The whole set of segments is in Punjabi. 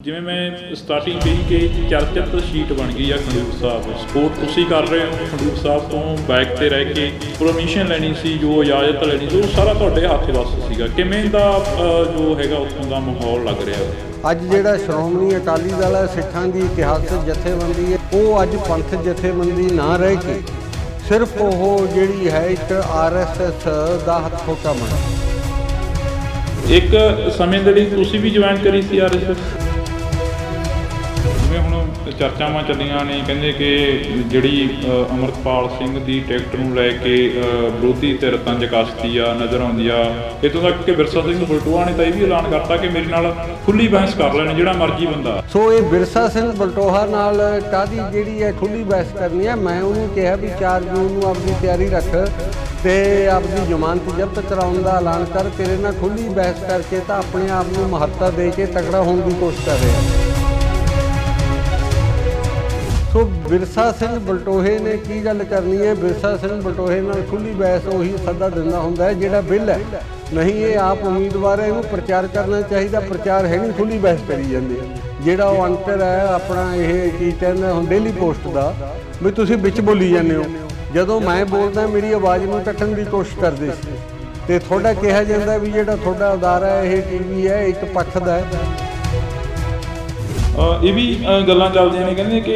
ਜਿਵੇਂ ਮੈਂ ਸਟਾਰਟਿੰਗ ਕਹੀ ਕਿ ਚਰਚਿਤ ਸ਼ੀਟ ਬਣ ਗਈ ਆ ਖਡੂਰ ਸਾਹਿਬ। ਸਪੋਰਟ ਤੁਸੀਂ ਕਰ ਰਹੇ ਹੋ ਖਡੂਰ ਸਾਹਿਬ ਤੋਂ ਬੈਕ ਤੇ ਰਹਿ ਕੇ ਪਰਮਿਸ਼ਨ ਲੈਣੀ ਸੀ, ਜੋ ਇਜਾਜ਼ਤ ਲੈਣੀ ਸੀ, ਉਹ ਸਾਰਾ ਤੁਹਾਡੇ ਹੱਥ ਵੱਸ ਸੀਗਾ। ਕਿਵੇਂ ਦਾ ਜੋ ਹੈਗਾ ਉੱਥੋਂ ਦਾ ਮਾਹੌਲ ਲੱਗ ਰਿਹਾ? ਅੱਜ ਜਿਹੜਾ ਸ਼੍ਰੋਮਣੀ ਅਕਾਲੀ ਦਲ ਹੈ, ਸਿੱਖਾਂ ਦੀ ਇਤਿਹਾਸਕ ਜਥੇਬੰਦੀ ਹੈ, ਉਹ ਅੱਜ ਪੰਥ ਜਥੇਬੰਦੀ ਨਾ ਰਹਿ ਕੇ ਸਿਰਫ ਉਹ ਜਿਹੜੀ ਹੈ ਇੱਕ RSS ਦਾ ਹੱਥੋਟਾ ਬਣਾ। ਇੱਕ ਸਮੇਂ ਦੇ ਲਈ ਤੁਸੀਂ ਵੀ ਜੁਆਇਨ ਕਰੀ ਸੀ RSS? ਜਿਵੇਂ ਹੁਣ ਚਰਚਾਵਾਂ ਚੱਲੀਆਂ ਨੇ, ਕਹਿੰਦੇ ਕਿ ਜਿਹੜੀ ਅਮਰਪਾਲ ਸਿੰਘ ਦੀ ਟਿਕਟ ਨੂੰ ਲੈ ਕੇ ਵਿਰੋਧੀ ਧਿਰ ਤੰਜ ਕੱਸਦੀ ਆ ਨਜ਼ਰ ਆਉਂਦੀ ਆ। ਇੱਥੋਂ ਤੱਕ ਕਿ ਬਿਰਸਾ ਸਿੰਘ ਬਲਟੋਹਾ ਨੇ ਤਾਂ ਇਹ ਵੀ ਐਲਾਨ ਕਰਤਾ ਕਿ ਮੇਰੇ ਨਾਲ ਖੁੱਲੀ ਬਹਿਸ ਕਰ ਲੈਣ ਜਿਹੜਾ ਮਰਜ਼ੀ ਬੰਦਾ। ਸੋ ਇਹ ਬਿਰਸਾ ਸਿੰਘ ਬਲਟੋਹਾ ਨਾਲ ਕਾਹਦੀ ਜਿਹੜੀ ਹੈ ਖੁੱਲੀ ਬਹਿਸ ਕਰਨੀ ਹੈ। ਮੈਂ ਉਹਨੂੰ ਕਿਹਾ ਵੀ 4 ਜੂਨ ਨੂੰ ਆਪਣੀ ਤਿਆਰੀ ਰੱਖ ਤੇ ਆਪਣੀ ਜ਼ਮਾਨਤ ਜ਼ਬਤ ਕਰਾਉਣ ਦਾ ਐਲਾਨ ਕਰ। ਤੇਰੇ ਨਾਲ ਖੁੱਲੀ ਬਹਿਸ ਕਰਕੇ ਤਾਂ ਆਪਣੇ ਆਪ ਨੂੰ ਮਹੱਤਤਾ ਦੇ ਕੇ ਤਕੜਾ ਹੋਣ ਦੀ ਕੋਸ਼ਿਸ਼ ਕਰ ਰਿਹਾ। ਸੋ ਬਿਰਸਾ ਸਿੰਘ ਬਲਟੋਹੇ ਨੇ ਕੀ ਗੱਲ ਕਰਨੀ ਹੈ? ਬਿਰਸਾ ਸਿੰਘ ਬਲਟੋਹੇ ਨਾਲ ਖੁੱਲੀ ਬਹਿਸ ਉਹੀ ਸੱਦਾ ਦਿੰਦਾ ਹੁੰਦਾ ਹੈ ਜਿਹੜਾ ਬਿੱਲ ਹੈ। ਨਹੀਂ, ਇਹ ਆਪ ਉਮੀਦਵਾਰ ਹੈ, ਇਹਨੂੰ ਪ੍ਰਚਾਰ ਕਰਨਾ ਚਾਹੀਦਾ। ਪ੍ਰਚਾਰ ਹੈ ਨਹੀਂ, ਖੁੱਲੀ ਬਹਿਸ ਕਰੀ ਜਾਂਦੇ ਆ। ਜਿਹੜਾ ਉਹ ਅੰਕਰ ਹੈ ਆਪਣਾ, ਇਹ ਕੀ ਕਹਿੰਦਾ ਹੁਣ ਡੇਲੀ ਪੋਸਟ ਦਾ, ਵੀ ਤੁਸੀਂ ਵਿੱਚ ਬੋਲੀ ਜਾਂਦੇ ਹੋ। ਜਦੋਂ ਮੈਂ ਬੋਲਦਾ ਮੇਰੀ ਆਵਾਜ਼ ਨੂੰ ਕੱਟਣ ਦੀ ਕੋਸ਼ਿਸ਼ ਕਰਦੇ ਸੀ, ਤੇ ਤੁਹਾਡਾ ਕਿਹਾ ਜਾਂਦਾ ਵੀ ਜਿਹੜਾ ਤੁਹਾਡਾ ਅਦਾਰਾ ਹੈ ਇਹ TV ਹੈ, ਇੱਕ ਪੱਖ ਦਾ ਹੈ। ਇਹ ਵੀ ਗੱਲਾਂ ਚੱਲਦੀਆਂ ਨੇ, ਕਹਿੰਦੇ ਕਿ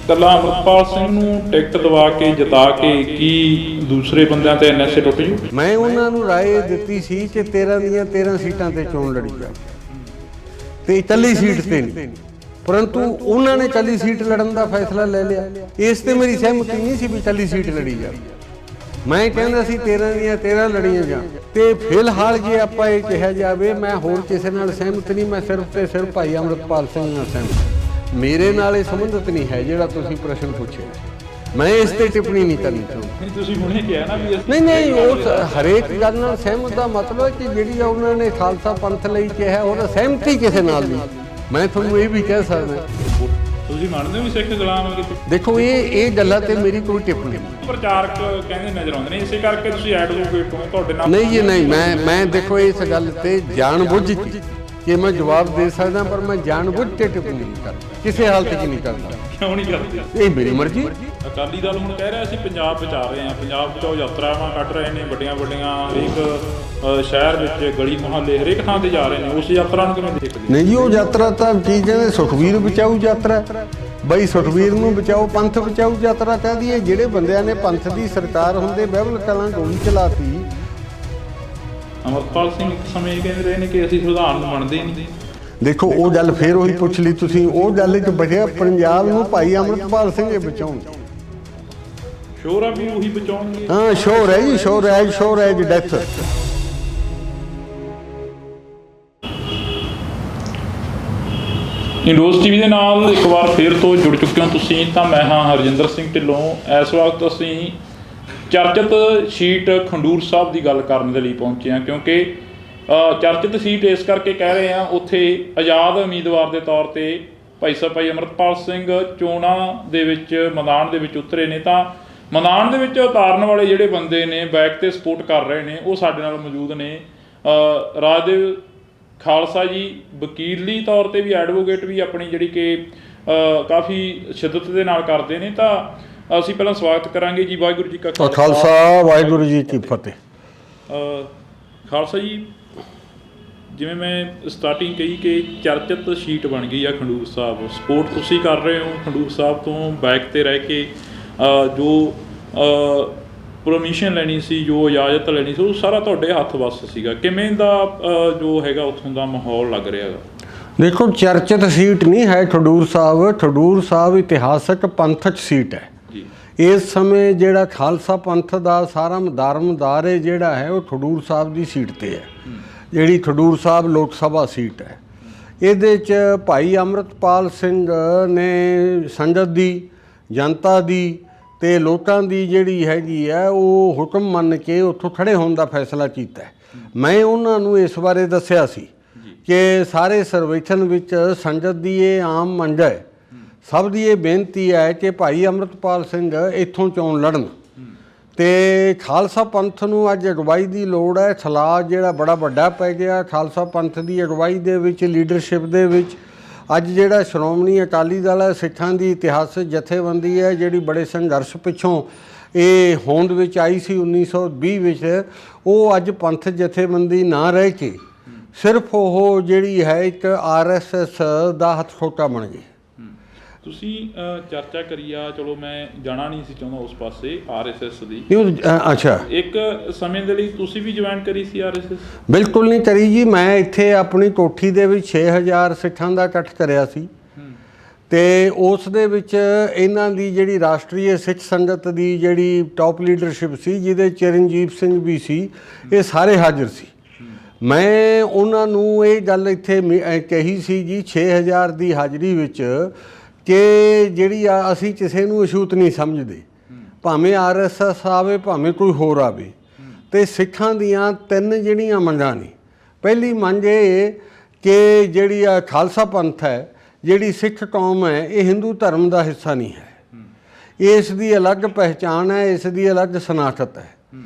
ਇਕੱਲਾ ਅਮਰਪਾਲ ਸਿੰਘ ਨੂੰ ਟਿਕਟ ਦਵਾ ਕੇ ਜਿਤਾ ਕੇ ਕੀ ਦੂਸਰੇ ਬੰਦਿਆਂ ਤੇ NSA ਟੁੱਟ ਜੂ? ਮੈਂ ਉਹਨਾਂ ਨੂੰ ਰਾਏ ਦਿੱਤੀ ਸੀ ਕਿ 13 ਦੀਆਂ 13 ਸੀਟਾਂ ਤੇ ਚੋਣ ਲੜੀ ਜਾ ਤੇ 40 ਸੀਟ ਤੇ ਨਹੀਂ, ਪਰੰਤੂ ਉਹਨਾਂ ਨੇ 40 ਸੀਟ ਲੜਨ ਦਾ ਫੈਸਲਾ ਲੈ ਲਿਆ। ਇਸ ਤੇ ਮੇਰੀ ਸਹਿਮਤੀ ਨਹੀਂ ਸੀ ਵੀ 40 ਸੀਟ ਲੜੀ ਜਾ। ਮੈਂ ਕਹਿੰਦਾ ਸੀ 13 ਦੀਆਂ 13 ਲੜੀਆਂ ਜਾ। ਤੇ ਫਿਲਹਾਲ ਜੇ ਆਪਾਂ ਇਹ ਕਿਹਾ ਜਾਵੇ, ਮੈਂ ਹੋਰ ਕਿਸੇ ਨਾਲ ਸਹਿਮਤ ਨਹੀਂ, ਮੈਂ ਸਿਰਫ ਤੇ ਸਿਰਫ ਭਾਈ ਅਮਰਪਾਲ ਸਿੰਘ ਨਾਲ ਸਹਿਮਤ। ਮੇਰੇ ਨਾਲ ਇਹ ਸੰਬੰਧਿਤ ਨਹੀਂ ਹੈ ਜਿਹੜਾ ਤੁਸੀਂ ਪ੍ਰਸ਼ਨ ਪੁੱਛਿਆ। ਮੈਂ ਇਸ ਤੇ ਟਿੱਪਣੀ ਨਹੀਂ ਕਰਨੀ ਚਾਹੁੰਦਾ। ਤੁਸੀਂ ਹੁਣੇ ਕਿਹਾ ਨਾ ਵੀ ਨਹੀਂ, ਉਹ ਹਰੇਕ ਗੱਲ ਨਾਲ ਸਹਿਮਤ ਦਾ ਮਤਲਬ ਕਿ ਜਿਹੜੀ ਉਹਨਾਂ ਨੇ ਖਾਲਸਾ ਪੰਥ ਲਈ ਕਿਹਾ ਉਹਦਾ ਸਹਿਮਤੀ ਕਿਸੇ ਨਾਲ ਨਹੀਂ। ਮੈਂ ਤੁਹਾਨੂੰ ਇਹ ਵੀ ਕਹਿ ਸਕਦਾ, ਤੁਸੀਂ ਮੰਨਦੇ ਹੋ ਵੀ ਸਿੱਖ ਗੁਲਾਮ ਆ ਕਿਤੇ? ਦੇਖੋ ਇਹ ਗੱਲਾਂ ਤੇ ਮੇਰੀ ਕੋਈ ਟਿੱਪਣੀ ਨਹੀਂ। ਪ੍ਰਚਾਰਕ ਕਹਿੰਦੇ ਨਜ਼ਰ ਆਉਂਦੇ ਨੇ, ਇਸੇ ਕਰਕੇ ਤੁਸੀਂ ਐਡਵੋਕੇਟ ਹੋ, ਤੁਹਾਡੇ ਨਾਲ ਨਹੀਂ ਜੀ ਨਹੀਂ, ਮੈਂ ਦੇਖੋ ਇਸ ਗੱਲ ਤੇ ਜਾਣਬੁੱਝ ਕੇ ਮੈਂ ਜਵਾਬ ਦੇ ਸਕਦਾ, ਪਰ ਮੈਂ ਜਾਣਬੁੱਝ ਕੇ ਟਿੱਪਣੀ ਨਹੀਂ ਕਰਦਾ, ਕਿਸੇ ਹਾਲਤ 'ਚ ਨਹੀਂ ਕਰਦਾ। ਕਿਉਂ ਨਹੀਂ ਕਰਦੇ? ਇਹ ਮੇਰੀ ਮਰਜ਼ੀ। ਅਕਾਲੀ ਦਲ ਹੁਣ ਕਹਿ ਰਿਹਾ ਸੀ ਪੰਜਾਬ ਬਚਾ ਰਹੇ ਹਾਂ, ਪੰਜਾਬ ਬਚਾਓ ਯਾਤਰਾਵਾਂ ਕੱਢ ਰਹੇ ਨੇ ਵੱਡੀਆਂ ਹਰੇਕ ਸ਼ਹਿਰ ਵਿੱਚ ਗਲੀ ਮੁਹੱਲੇ ਹਰੇਕ ਥਾਂ ਤੇ ਜਾ ਰਹੇ ਨੇ। ਉਸ ਯਾਤਰਾ ਨੂੰ ਕਿਵੇਂ ਦੇਖਦੇ? ਨਹੀਂ ਜੀ, ਉਹ ਯਾਤਰਾ ਤਾਂ ਕੀ ਕਹਿੰਦੇ, ਸੁਖਬੀਰ ਬਚਾਊ ਯਾਤਰਾ। ਬਈ ਸੁਖਬੀਰ ਨੂੰ ਬਚਾਓ, ਪੰਥ ਬਚਾਊ ਯਾਤਰਾ ਕਹਦੀ ਹੈ। ਜਿਹੜੇ ਬੰਦਿਆਂ ਨੇ ਪੰਥ ਦੀ ਸਰਕਾਰ ਹੁੰਦੇ ਬਹਿਬਲ ਕਲਾਂ ਗੋਲੀ ਚਲਾਤੀ। ਅਮਰਪਾਲ ਸਿੰਘ ਇੱਕ ਸਮੇਂ ਇਹ ਕਹਿੰਦੇ ਰਹੇ ਨੇ ਕਿ ਅਸੀਂ ਸੰਵਿਧਾਨ ਨੂੰ ਮੰਨਦੇ ਹੀ ਨਹੀਂ। ਦੇਖੋ ਉਹ ਗੱਲ ਫੇਰ ਉਹੀ ਪੁੱਛ ਲਈ ਤੁਸੀਂ। ਉਹ ਗੱਲ 'ਚ ਬਚਿਆ ਪੰਜਾਬ ਨੂੰ ਭਾਈ ਅਮਰਪਾਲ ਸਿੰਘ ਇਹ ਬਚਾਉਣ। ਸ਼ੋਰ ਆ ਵੀ ਉਹੀ ਬਚਾਉਣਗੇ। ਹਾਂ, ਸ਼ੋਰ ਹੈ ਜੀ, ਸ਼ੋਰ ਹੈ ਜੀ ਡੈਥ। ਇੰਡੋਜ਼ TV ਦੇ ਨਾਲ ਇੱਕ ਵਾਰ ਫੇਰ ਤੋਂ ਜੁੜ ਚੁੱਕੇ ਹੋ ਤੁਸੀਂ। ਤਾਂ ਮੈਂ ਹਾਂ ਹਰਜਿੰਦਰ ਸਿੰਘ ਢਿੱਲੋਂ। ਇਸ ਵਕਤ ਅਸੀਂ ਚਰਚਿਤ ਸੀਟ ਖਡੂਰ ਸਾਹਿਬ ਦੀ ਗੱਲ ਕਰਨ ਦੇ ਲਈ ਪਹੁੰਚੇ ਹਾਂ, ਕਿਉਂਕਿ ਚਰਚਿਤ ਸੀਟ ਇਸ ਕਰਕੇ ਕਹਿ ਰਹੇ ਹਾਂ, ਉੱਥੇ ਆਜ਼ਾਦ ਉਮੀਦਵਾਰ ਦੇ ਤੌਰ ਤੇ ਭਾਈ ਅਮਰਪਾਲ ਸਿੰਘ ਚੋਣਾਂ ਦੇ ਵਿੱਚ ਮੈਦਾਨ ਦੇ ਵਿੱਚ ਉਤਰੇ ਨੇ। ਤਾਂ ਮੈਦਾਨ ਦੇ ਵਿੱਚ ਉਤਾਰਨ ਵਾਲੇ ਜਿਹੜੇ ਬੰਦੇ ਨੇ, ਬੈਕ ਤੇ ਸਪੋਰਟ ਕਰ ਰਹੇ ਨੇ, ਉਹ ਸਾਡੇ ਨਾਲ ਮੌਜੂਦ ਨੇ। ਰਾਜਦੇਵ ਖਾਲਸਾ ਜੀ ਵਕੀਲੀ ਤੌਰ ਤੇ ਵੀ, ਐਡਵੋਕੇਟ ਵੀ ਆਪਣੀ ਜਿਹੜੀ ਕਿ ਕਾਫੀ ਸ਼ਿੱਦਤ ਦੇ ਨਾਲ ਕਰਦੇ ਨੇ। ਤਾਂ ਅਸੀਂ ਪਹਿਲਾਂ ਸਵਾਗਤ ਕਰਾਂਗੇ ਜੀ। ਵਾਹਿਗੁਰੂ ਜੀ ਕਾ ਖਾਲਸਾ, ਵਾਹਿਗੁਰੂ ਜੀ ਕੀ ਫਤਿਹ। ਖਾਲਸਾ ਜੀ, ਜਿਵੇਂ ਮੈਂ ਸਟਾਰਟਿੰਗ ਕਹੀ ਕਿ ਚਰਚਿਤ ਸੀਟ ਬਣ ਗਈ ਆ ਖਡੂਰ ਸਾਹਿਬ। ਸਪੋਰਟ ਤੁਸੀਂ ਕਰ ਰਹੇ ਹੋ ਖਡੂਰ ਸਾਹਿਬ ਤੋਂ ਬੈਕ ਤੇ ਰਹਿ ਕੇ ਜੋ ਪਰਮਿਸ਼ਨ ਲੈਣੀ ਸੀ, ਜੋ ਇਜਾਜ਼ਤ ਲੈਣੀ ਸੀ, ਉਹ ਸਾਰਾ ਤੁਹਾਡੇ ਹੱਥ ਵੱਸ ਸੀਗਾ। ਕਿਵੇਂ ਦਾ ਜੋ ਹੈਗਾ ਉੱਥੋਂ ਦਾ ਮਾਹੌਲ ਲੱਗ ਰਿਹਾ ਹੈਗਾ? ਦੇਖੋ, ਚਰਚਿਤ ਸੀਟ ਨਹੀਂ ਹੈ ਖਡੂਰ ਸਾਹਿਬ। ਖਡੂਰ ਸਾਹਿਬ ਇਤਿਹਾਸਕ ਪੰਥਕ ਸੀਟ ਹੈ। ਇਸ ਸਮੇਂ ਜਿਹੜਾ ਖਾਲਸਾ ਪੰਥ ਦਾ ਸਾਰਾ ਮਦਾਰ ਜਿਹੜਾ ਹੈ ਉਹ ਖਡੂਰ ਸਾਹਿਬ ਦੀ ਸੀਟ ਤੇ ਹੈ, ਜਿਹੜੀ ਖਡੂਰ ਸਾਹਿਬ ਲੋਕ ਸਭਾ ਸੀਟ ਹੈ। ਇਹਦੇ 'ਚ ਭਾਈ ਅੰਮ੍ਰਿਤਪਾਲ ਸਿੰਘ ਨੇ ਸੰਗਤ ਦੀ, ਜਨਤਾ ਦੀ ਤੇ ਲੋਕਾਂ ਦੀ ਜਿਹੜੀ ਹੈਗੀ ਹੈ ਉਹ ਹੁਕਮ ਮੰਨ ਕੇ ਉੱਥੋਂ ਖੜੇ ਹੋਣ ਦਾ ਫੈਸਲਾ ਕੀਤਾ। ਮੈਂ ਉਹਨਾਂ ਨੂੰ ਇਸ ਬਾਰੇ ਦੱਸਿਆ ਸੀ ਕਿ ਸਾਰੇ ਸਰਵੇਖਣ ਵਿੱਚ ਸੰਗਤ ਦੀ ਇਹ ਆਮ ਮੰਗ ਹੈ, ਸਭ ਦੀ ਇਹ ਬੇਨਤੀ ਹੈ ਕਿ ਭਾਈ ਅੰਮ੍ਰਿਤਪਾਲ ਸਿੰਘ ਇੱਥੋਂ ਚੋਣ ਲੜਨ। ਤੇ ਖਾਲਸਾ ਪੰਥ ਨੂੰ ਅੱਜ ਅਗਵਾਈ ਦੀ ਲੋੜ ਹੈ। ਸਲਾਹ ਜਿਹੜਾ ਬੜਾ ਵੱਡਾ ਪੈ ਗਿਆ ਖਾਲਸਾ ਪੰਥ ਦੀ ਅਗਵਾਈ ਦੇ ਵਿੱਚ, ਲੀਡਰਸ਼ਿਪ ਦੇ ਵਿੱਚ। ਅੱਜ ਜਿਹੜਾ ਸ਼੍ਰੋਮਣੀ ਅਕਾਲੀ ਦਲ ਹੈ, ਸਿੱਖਾਂ ਦੀ ਇਤਿਹਾਸਕ ਜਥੇਬੰਦੀ ਹੈ, ਜਿਹੜੀ ਬੜੇ ਸੰਘਰਸ਼ ਪਿੱਛੋਂ ਇਹ ਹੋਂਦ ਵਿੱਚ ਆਈ ਸੀ 1920 ਵਿੱਚ, ਉਹ ਅੱਜ ਪੰਥ ਜਥੇਬੰਦੀ ਨਾ ਰਹਿ ਕੇ ਸਿਰਫ ਉਹ ਜਿਹੜੀ ਹੈ ਇੱਕ RSS ਦਾ ਹੱਥ ਛੋਟਾ ਬਣ ਗਈ। ਤੁਸੀਂ ਚਰਚਾ ਕਰੀ ਆ, ਚਲੋ ਮੈਂ ਜਾਣਾ ਨਹੀਂ ਸੀ ਚਾਹੁੰਦਾ ਉਸ ਪਾਸੇ RSS ਦੀ। ਅੱਛਾ, ਇੱਕ ਸਮੇਂ ਦੇ ਲਈ ਤੁਸੀਂ ਵੀ ਜੁਆਇਨ ਕਰੀ ਸੀ RSS? ਬਿਲਕੁਲ ਨਹੀਂ ਕਰੀ ਜੀ। ਮੈਂ ਇੱਥੇ ਆਪਣੀ ਕੋਠੀ ਦੇ ਵਿੱਚ 6000 ਸਿੱਖਾਂ ਦਾ ਇਕੱਠ ਕਰਿਆ ਸੀ ਤੇ ਉਸ ਦੇ ਵਿੱਚ ਇਹਨਾਂ ਦੀ ਜਿਹੜੀ ਰਾਸ਼ਟਰੀ ਸਿੱਖ ਸੰਗਤ ਦੀ ਜਿਹੜੀ ਟੌਪ ਲੀਡਰਸ਼ਿਪ ਸੀ, ਜਿਹਦੇ ਚਰਨਜੀਤ ਸਿੰਘ ਵੀ ਸੀ, ਇਹ ਸਾਰੇ ਹਾਜ਼ਰ ਸੀ। ਮੈਂ ਉਹਨਾਂ ਨੂੰ ਇਹ ਗੱਲ ਇੱਥੇ ਕਹੀ ਸੀ ਜੀ 6000 ਦੀ ਹਾਜ਼ਰੀ ਵਿੱਚ ਕਿ ਜਿਹੜੀ ਅਸੀਂ ਕਿਸੇ ਨੂੰ ਅਛੂਤ ਨਹੀਂ ਸਮਝਦੇ, ਭਾਵੇਂ RSS ਆਵੇ ਭਾਵੇਂ ਕੋਈ ਹੋਰ ਆਵੇ। ਤੇ ਸਿੱਖਾਂ ਦੀਆਂ 3 ਜਿਹੜੀਆਂ ਮੰਗਾਂ ਨੇ। ਪਹਿਲੀ ਮੰਗ ਇਹ ਕਿ ਜਿਹੜੀ ਖਾਲਸਾ ਪੰਥ ਹੈ, ਜਿਹੜੀ ਸਿੱਖ ਕੌਮ ਹੈ, ਇਹ ਹਿੰਦੂ ਧਰਮ ਦਾ ਹਿੱਸਾ ਨਹੀਂ ਹੈ। ਇਸ ਦੀ ਅਲੱਗ ਪਹਿਚਾਣ ਹੈ, ਇਸ ਦੀ ਅਲੱਗ ਸ਼ਨਾਖਤ ਹੈ,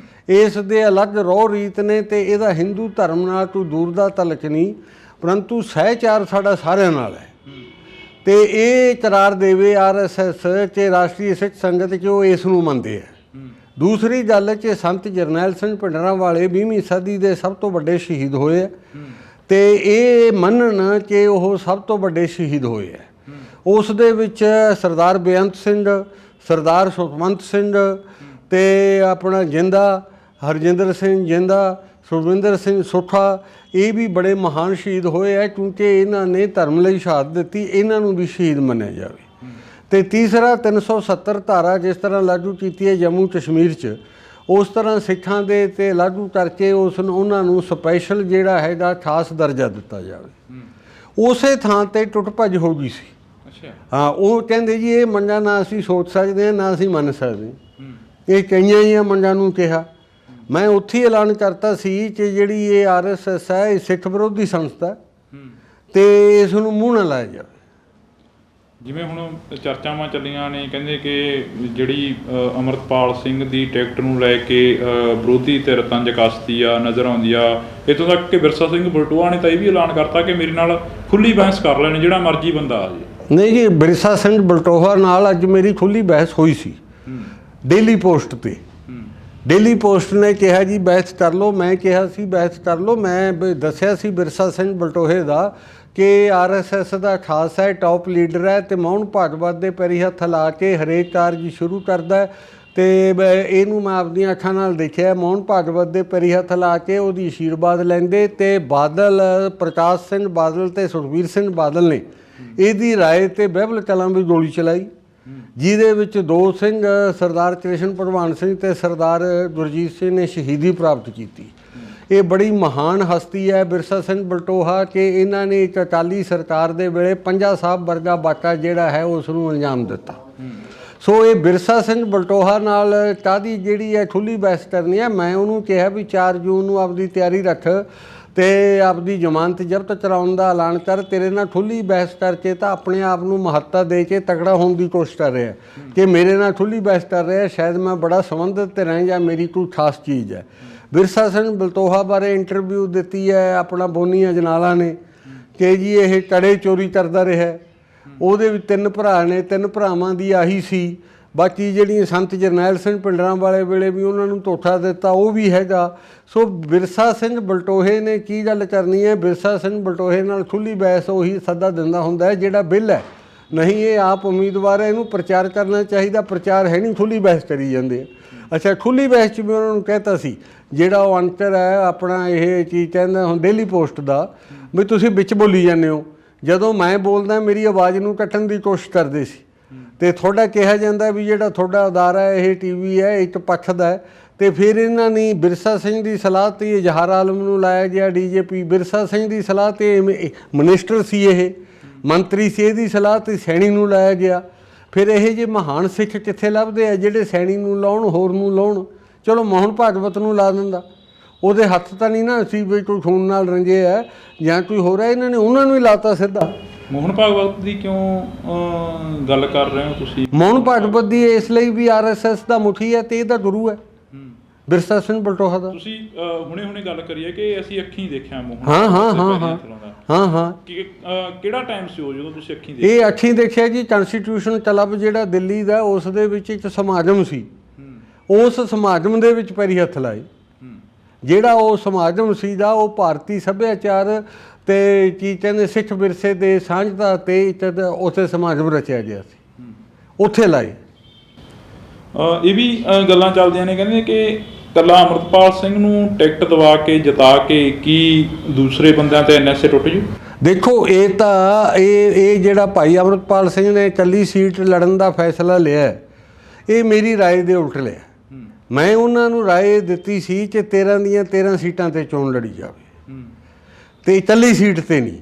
ਇਸ ਦੇ ਅਲੱਗ ਰੋਹ ਰੀਤ ਨੇ ਤੇ ਇਹਦਾ ਹਿੰਦੂ ਧਰਮ ਨਾਲ ਕੋਈ ਦੂਰ ਦਾ ਤਲਕ ਨਹੀਂ, ਪਰੰਤੂ ਸਹਿਚਾਰ ਸਾਡਾ ਸਾਰਿਆਂ ਨਾਲ ਹੈ। ਤੇ ਇਹ ਇਕਰਾਰ ਦੇਵੇ RSS ਕਿ ਰਾਸ਼ਟਰੀ ਸਿੱਖ ਸੰਗਤ ਕਿ ਉਹ ਇਸ ਨੂੰ ਮੰਨਦੇ ਹੈ। ਦੂਸਰੀ ਗੱਲ ਕਿ ਸੰਤ ਜਰਨੈਲ ਸਿੰਘ ਭਿੰਡਰਾਂਵਾਲੇ 20ਵੀਂ ਸਦੀ ਦੇ ਸਭ ਤੋਂ ਵੱਡੇ ਸ਼ਹੀਦ ਹੋਏ ਹੈ ਤੇ ਇਹ ਮੰਨਣ ਕਿ ਉਹ ਸਭ ਤੋਂ ਵੱਡੇ ਸ਼ਹੀਦ ਹੋਏ ਹੈ। ਉਸ ਦੇ ਵਿੱਚ ਸਰਦਾਰ ਬੇਅੰਤ ਸਿੰਘ, ਸਰਦਾਰ ਸੁਖਵੰਤ ਸਿੰਘ ਤੇ ਆਪਣਾ ਜਿੰਦਾ, ਹਰਜਿੰਦਰ ਸਿੰਘ ਜਿੰਦਾ, ਸੁਖਵਿੰਦਰ ਸਿੰਘ ਸੁੱਖਾ, ਇਹ ਵੀ ਬੜੇ ਮਹਾਨ ਸ਼ਹੀਦ ਹੋਏ ਹੈ ਕਿਉਂਕਿ ਇਹਨਾਂ ਨੇ ਧਰਮ ਲਈ ਸ਼ਹਾਦਤ ਦਿੱਤੀ। ਇਹਨਾਂ ਨੂੰ ਵੀ ਸ਼ਹੀਦ ਮੰਨਿਆ ਜਾਵੇ। ਤੇ ਤੀਸਰਾ 370 ਧਾਰਾ ਜਿਸ ਤਰ੍ਹਾਂ ਲਾਗੂ ਕੀਤੀ ਹੈ ਜੰਮੂ ਕਸ਼ਮੀਰ 'ਚ, ਉਸ ਤਰ੍ਹਾਂ ਸਿੱਖਾਂ ਦੇ ਤੇ ਲਾਗੂ ਕਰਕੇ ਉਹਨਾਂ ਨੂੰ ਸਪੈਸ਼ਲ ਜਿਹੜਾ ਹੈਗਾ ਖਾਸ ਦਰਜਾ ਦਿੱਤਾ ਜਾਵੇ। ਉਸੇ ਥਾਂ ਤੇ ਟੁੱਟ ਭੱਜ ਹੋ ਗਈ ਸੀ। ਹਾਂ, ਉਹ ਕਹਿੰਦੇ ਜੀ ਇਹ ਮੰਗਾਂ ਨਾ ਅਸੀਂ ਸੋਚ ਸਕਦੇ ਹਾਂ ਨਾ ਅਸੀਂ ਮੰਨ ਸਕਦੇ। ਇਹ ਕਈਆਂ ਹੀ ਮੰਗਾਂ ਨੂੰ ਕਿਹਾ। ਮੈਂ ਉੱਥੇ ਐਲਾਨ ਕਰਤਾ ਸੀ ਕਿ ਜਿਹੜੀ ਇਹ RSS ਹੈ, ਇਹ ਸਿੱਖ ਵਿਰੋਧੀ ਸੰਸਥਾ ਤੇ ਇਸ ਨੂੰ ਮੂੰਹ ਨਾ ਲਾਇਆ ਜਾਵੇ। ਜਿਵੇਂ ਹੁਣ ਚਰਚਾਵਾਂ ਚੱਲੀਆਂ ਨੇ, ਕਹਿੰਦੇ ਕਿ ਜਿਹੜੀ ਅਮਰਤਪਾਲ ਸਿੰਘ ਦੀ ਟਿਕਟ ਨੂੰ ਲੈ ਕੇ ਵਿਰੋਧੀ ਧਿਰ ਤੰਜ ਕੱਸਦੀ ਆ ਨਜ਼ਰ ਆਉਂਦੀ ਆ। ਇੱਥੋਂ ਤੱਕ ਕਿ ਵਿਰਸਾ ਸਿੰਘ ਬਲਟੋਹਾ ਨੇ ਤਾਂ ਇਹ ਵੀ ਐਲਾਨ ਕਰਤਾ ਕਿ ਮੇਰੇ ਨਾਲ ਖੁੱਲੀ ਬਹਿਸ ਕਰ ਲੈਣ, ਜਿਹੜਾ ਮਰਜ਼ੀ ਬੰਦਾ ਆ ਜੇ। ਨਹੀਂ ਜੀ, ਵਿਰਸਾ ਸਿੰਘ ਬਲਟੋਹਾ ਨਾਲ ਅੱਜ ਮੇਰੀ ਖੁੱਲੀ ਬਹਿਸ ਹੋਈ ਸੀ ਡੇਲੀ ਪੋਸਟ ਤੇ। ਡੇਲੀ ਪੋਸਟ ਨੇ ਕਿਹਾ ਜੀ ਬਹਿਸ ਕਰ ਲਓ, ਮੈਂ ਕਿਹਾ ਸੀ ਬਹਿਸ ਕਰ ਲਓ। ਮੈਂ ਦੱਸਿਆ ਸੀ ਵਿਰਸਾ ਸਿੰਘ ਬਲਟੋਹੇ ਦਾ ਕਿ RSS ਦਾ ਖਾਸ ਹੈ, ਟੌਪ ਲੀਡਰ ਹੈ ਤੇ ਮੋਹਨ ਭਾਗਵਤ ਦੇ ਪੈਰੀ ਹੱਥ ਲਾ ਕੇ ਹਰੇਕ ਕਾਰਜ ਸ਼ੁਰੂ ਕਰਦਾ ਤੇ ਇਹਨੂੰ ਮੈਂ ਆਪਣੀਆਂ ਅੱਖਾਂ ਨਾਲ ਦੇਖਿਆ। ਮੋਹਨ ਭਾਗਵਤ ਦੇ ਪੈਰੀ ਹੱਥ ਲਾ ਕੇ ਉਹਦੀ ਅਸ਼ੀਰਵਾਦ ਲੈਂਦੇ ਤੇ ਬਾਦਲ, ਪ੍ਰਕਾਸ਼ ਸਿੰਘ ਬਾਦਲ ਤੇ ਸੁਖਬੀਰ ਸਿੰਘ ਬਾਦਲ ਨੇ ਇਹਦੀ ਰਾਏ ਤੇ ਬਹਿਬਲ ਕਲਾਂ ਵੀ ਗੋਲੀ ਚਲਾਈ, ਜਿਹਦੇ ਵਿੱਚ 2 ਸਿੰਘ ਸਰਦਾਰ ਕ੍ਰਿਸ਼ਨ ਭਗਵਾਨ ਸਿੰਘ ਤੇ ਸਰਦਾਰ ਗੁਰਜੀਤ ਸਿੰਘ ਨੇ ਸ਼ਹੀਦੀ ਪ੍ਰਾਪਤ ਕੀਤੀ। ਇਹ ਬੜੀ ਮਹਾਨ ਹਸਤੀ ਹੈ ਵਿਰਸਾ ਸਿੰਘ ਬਲਟੋਹਾ ਕਿ ਇਹਨਾਂ ਨੇ ਇੱਕ ਅਕਾਲੀ ਸਰਕਾਰ ਦੇ ਵੇਲੇ ਪੰਜਾ ਸਾਹਿਬ ਵਰਗਾ ਬਾਟਾ ਜਿਹੜਾ ਹੈ ਉਸ ਨੂੰ ਅੰਜਾਮ ਦਿੱਤਾ। ਸੋ ਇਹ ਵਿਰਸਾ ਸਿੰਘ ਬਲਟੋਹਾ ਨਾਲ ਕਾਹਦੀ ਜਿਹੜੀ ਹੈ ਖੁੱਲੀ ਬਹਿਸ ਕਰਨੀ ਹੈ। ਮੈਂ ਉਹਨੂੰ ਕਿਹਾ ਵੀ 4 ਜੂਨ ਨੂੰ ਆਪਦੀ ਤਿਆਰੀ ਰੱਖ ਤੇ ਆਪਦੀ ਜ਼ਮਾਨਤ ਜ਼ਬਤ ਕਰਾਉਣ ਦਾ ਐਲਾਨ ਕਰ। ਤੇਰੇ ਨਾਲ ਖੁੱਲੀ ਬਹਿਸ ਕਰਕੇ ਤਾਂ ਆਪਣੇ ਆਪ ਨੂੰ ਮਹੱਤਤਾ ਦੇ ਕੇ ਤਕੜਾ ਹੋਣ ਦੀ ਕੋਸ਼ਿਸ਼ ਕਰ ਰਿਹਾ ਕਿ ਮੇਰੇ ਨਾਲ ਖੁੱਲੀ ਬਹਿਸ ਕਰ ਰਿਹਾ, ਸ਼ਾਇਦ ਮੈਂ ਬੜਾ ਸੰਬੰਧਿਤ ਤੇ ਰਹਿ ਜਾਂ ਮੇਰੀ ਕੋਈ ਖਾਸ ਚੀਜ਼ ਹੈ। ਵਿਰਸਾ ਸਿੰਘ ਬਲਟੋਹਾ ਬਾਰੇ ਇੰਟਰਵਿਊ ਦਿੱਤੀ ਹੈ ਆਪਣਾ ਬੋਨੀ ਅਜਨਾਲਾ ਨੇ ਕਿ ਜੀ ਇਹ ਕੜੇ ਚੋਰੀ ਕਰਦਾ ਰਿਹਾ। ਉਹਦੇ ਵਿੱਚ 3 ਭਰਾ ਨੇ, 3 ਭਰਾਵਾਂ ਦੀ ਆਹੀ ਸੀ। ਬਾਕੀ ਜਿਹੜੀਆਂ ਸੰਤ ਜਰਨੈਲ ਸਿੰਘ ਭਿੰਡਰਾਂਵਾਲੇ ਵੇਲੇ ਵੀ ਉਹਨਾਂ ਨੂੰ ਧੋਖਾ ਦਿੱਤਾ, ਉਹ ਵੀ ਹੈਗਾ। ਸੋ ਵਿਰਸਾ ਸਿੰਘ ਬਲਟੋਹੇ ਨੇ ਕੀ ਗੱਲ ਕਰਨੀ ਹੈ? ਵਿਰਸਾ ਸਿੰਘ ਬਲਟੋਹੇ ਨਾਲ ਖੁੱਲੀ ਬਹਿਸ ਉਹੀ ਸੱਦਾ ਦਿੰਦਾ ਹੁੰਦਾ ਹੈ ਜਿਹੜਾ ਬਿੱਲ ਹੈ। ਨਹੀਂ, ਇਹ ਆਪ ਉਮੀਦਵਾਰ ਹੈ, ਇਹਨੂੰ ਪ੍ਰਚਾਰ ਕਰਨਾ ਚਾਹੀਦਾ। ਪ੍ਰਚਾਰ ਹੈ ਨਹੀਂ, ਖੁੱਲੀ ਬਹਿਸ ਕਰੀ ਜਾਂਦੇ ਆ। ਅੱਛਾ, ਖੁੱਲੀ ਬਹਿਸ 'ਚ ਵੀ ਉਹਨਾਂ ਨੂੰ ਕਹਿਤਾ ਸੀ ਜਿਹੜਾ ਉਹ ਅੰਤਰ ਹੈ ਆਪਣਾ ਇਹ ਚੀਜ਼ ਕਹਿੰਦਾ ਹੁਣ ਡੇਲੀ ਪੋਸਟ ਦਾ ਵੀ ਤੁਸੀਂ ਵਿੱਚ ਬੋਲੀ ਜਾਂਦੇ ਹੋ। ਜਦੋਂ ਮੈਂ ਬੋਲਦਾ ਮੇਰੀ ਆਵਾਜ਼ ਨੂੰ ਕੱਟਣ ਦੀ ਕੋਸ਼ਿਸ਼ ਕਰਦੇ ਸੀ ਤੇ ਤੁਹਾਡਾ ਕਿਹਾ ਜਾਂਦਾ ਵੀ ਜਿਹੜਾ ਤੁਹਾਡਾ ਅਦਾਰਾ ਹੈ ਇਹ TV ਹੈ ਇੱਕ ਪੱਖ ਦਾ ਹੈ। ਤੇ ਫਿਰ ਇਹਨਾਂ ਨੇ ਵਿਰਸਾ ਸਿੰਘ ਦੀ ਸਲਾਹ 'ਤੇ ਇਜ਼ਹਾਰ ਆਲਮ ਨੂੰ ਲਾਇਆ ਗਿਆ DGP। ਵਿਰਸਾ ਸਿੰਘ ਦੀ ਸਲਾਹ 'ਤੇ ਮਿਨਿਸਟਰ ਸੀ, ਇਹ ਮੰਤਰੀ ਸੀ, ਇਹਦੀ ਸਲਾਹ 'ਤੇ ਸੈਣੀ ਨੂੰ ਲਾਇਆ ਗਿਆ। ਫਿਰ ਇਹ ਜਿਹੇ ਮਹਾਨ ਸਿੱਖ ਕਿੱਥੇ ਲੱਭਦੇ ਆ ਜਿਹੜੇ ਸੈਣੀ ਨੂੰ ਲਾਉਣ, ਹੋਰ ਨੂੰ ਲਾਉਣ। ਚਲੋ ਮੋਹਨ ਭਾਗਵਤ ਨੂੰ ਲਾ ਦਿੰਦਾ, ਉਹਦੇ ਹੱਥ ਤਾਂ ਨਹੀਂ ਨਾ ਸੀ ਵੀ ਕੋਈ ਖੂਨ ਨਾਲ ਰੰਜੇ ਹੈ ਜਾਂ ਕੋਈ ਹੋਰ ਹੈ। ਇਹਨਾਂ ਨੇ ਉਹਨਾਂ ਨੂੰ ਹੀ ਲਾਤਾ ਸਿੱਧਾ। ਮੋਹਨ ਭਾਗਵਤ ਦੀ ਕਿਉਂ ਗੱਲ ਕਰ ਰਹੇ ਹੋ ਤੁਸੀਂ? ਮੋਹਨ ਭਾਗਵਤ ਦੀ ਇਸ ਲਈ ਵੀ RSS ਦਾ ਮੁਖੀ ਹੈ ਤੇ ਇਹਦਾ ਗੁਰੂ ਹੈ। ਬਿਰਸਾ ਸਿੰਘ ਬਲਟੋਹਾ ਦਾ। ਤੁਸੀਂ ਹੁਣੇ ਗੱਲ ਕਰੀਏ ਕਿ ਅਸੀਂ ਅੱਖੀਂ ਦੇਖਿਆ ਮੋਹਨ। ਹਾਂ ਕਿਹੜਾ ਟਾਈਮ ਸੀ ਉਹ ਜਦੋਂ ਤੁਸੀਂ ਅੱਖੀਂ ਦੇਖਿਆ? ਇਹ ਅੱਖੀਂ ਦੇਖਿਆ ਜੀ, ਕਨਸਟੀਟਿਊਸ਼ਨ ਕਲੱਬ ਜਿਹੜਾ ਦਿੱਲੀ ਦਾ, ਉਸ ਦੇ ਵਿੱਚ ਇੱਕ ਸਮਾਗਮ ਸੀ। ਉਸ ਸਮਾਗਮ ਦੇ ਵਿੱਚ ਪੈਰੀ ਹੱਥ ਲਾਏ। ਜਿਹੜਾ ਉਹ ਸਮਾਗਮ ਸੀਗਾ ਉਹ ਭਾਰਤੀ ਸੱਭਿਆਚਾਰ ਤੇ ਕੀ ਕਹਿੰਦੇ ਸਿੱਖ ਵਿਰਸੇ ਦੇ ਸਾਂਝਤਾ ਤੇ ਉੱਥੇ ਸਮਾਗਮ ਰਚਿਆ ਗਿਆ ਸੀ, ਉੱਥੇ ਲਾਏ। ਇਹ ਵੀ ਗੱਲਾਂ ਚੱਲਦੀਆਂ ਨੇ, ਕਹਿੰਦੇ ਕਿ ਇਕੱਲਾ ਅੰਮ੍ਰਿਤਪਾਲ ਸਿੰਘ ਨੂੰ ਟਿਕਟ ਦਵਾ ਕੇ ਜਿਤਾ ਕੇ ਕੀ ਦੂਸਰੇ ਬੰਦਿਆਂ ਤੇ NSA ਟੁੱਟ ਜੂ? ਦੇਖੋ ਇਹ ਤਾਂ ਇਹ ਜਿਹੜਾ ਭਾਈ ਅੰਮ੍ਰਿਤਪਾਲ ਸਿੰਘ ਨੇ ਇਕੱਲੀ ਸੀਟ ਲੜਨ ਦਾ ਫੈਸਲਾ ਲਿਆ, ਇਹ ਮੇਰੀ ਰਾਏ ਦੇ ਉਲਟ ਲਿਆ। ਮੈਂ ਉਹਨਾਂ ਨੂੰ ਰਾਏ ਦਿੱਤੀ ਸੀ ਕਿ 13 ਦੀਆਂ 13 ਸੀਟਾਂ 'ਤੇ ਚੋਣ ਲੜੀ ਜਾਵੇ ਤੇ ਇਕੱਲੀ ਸੀਟ 'ਤੇ ਨਹੀਂ,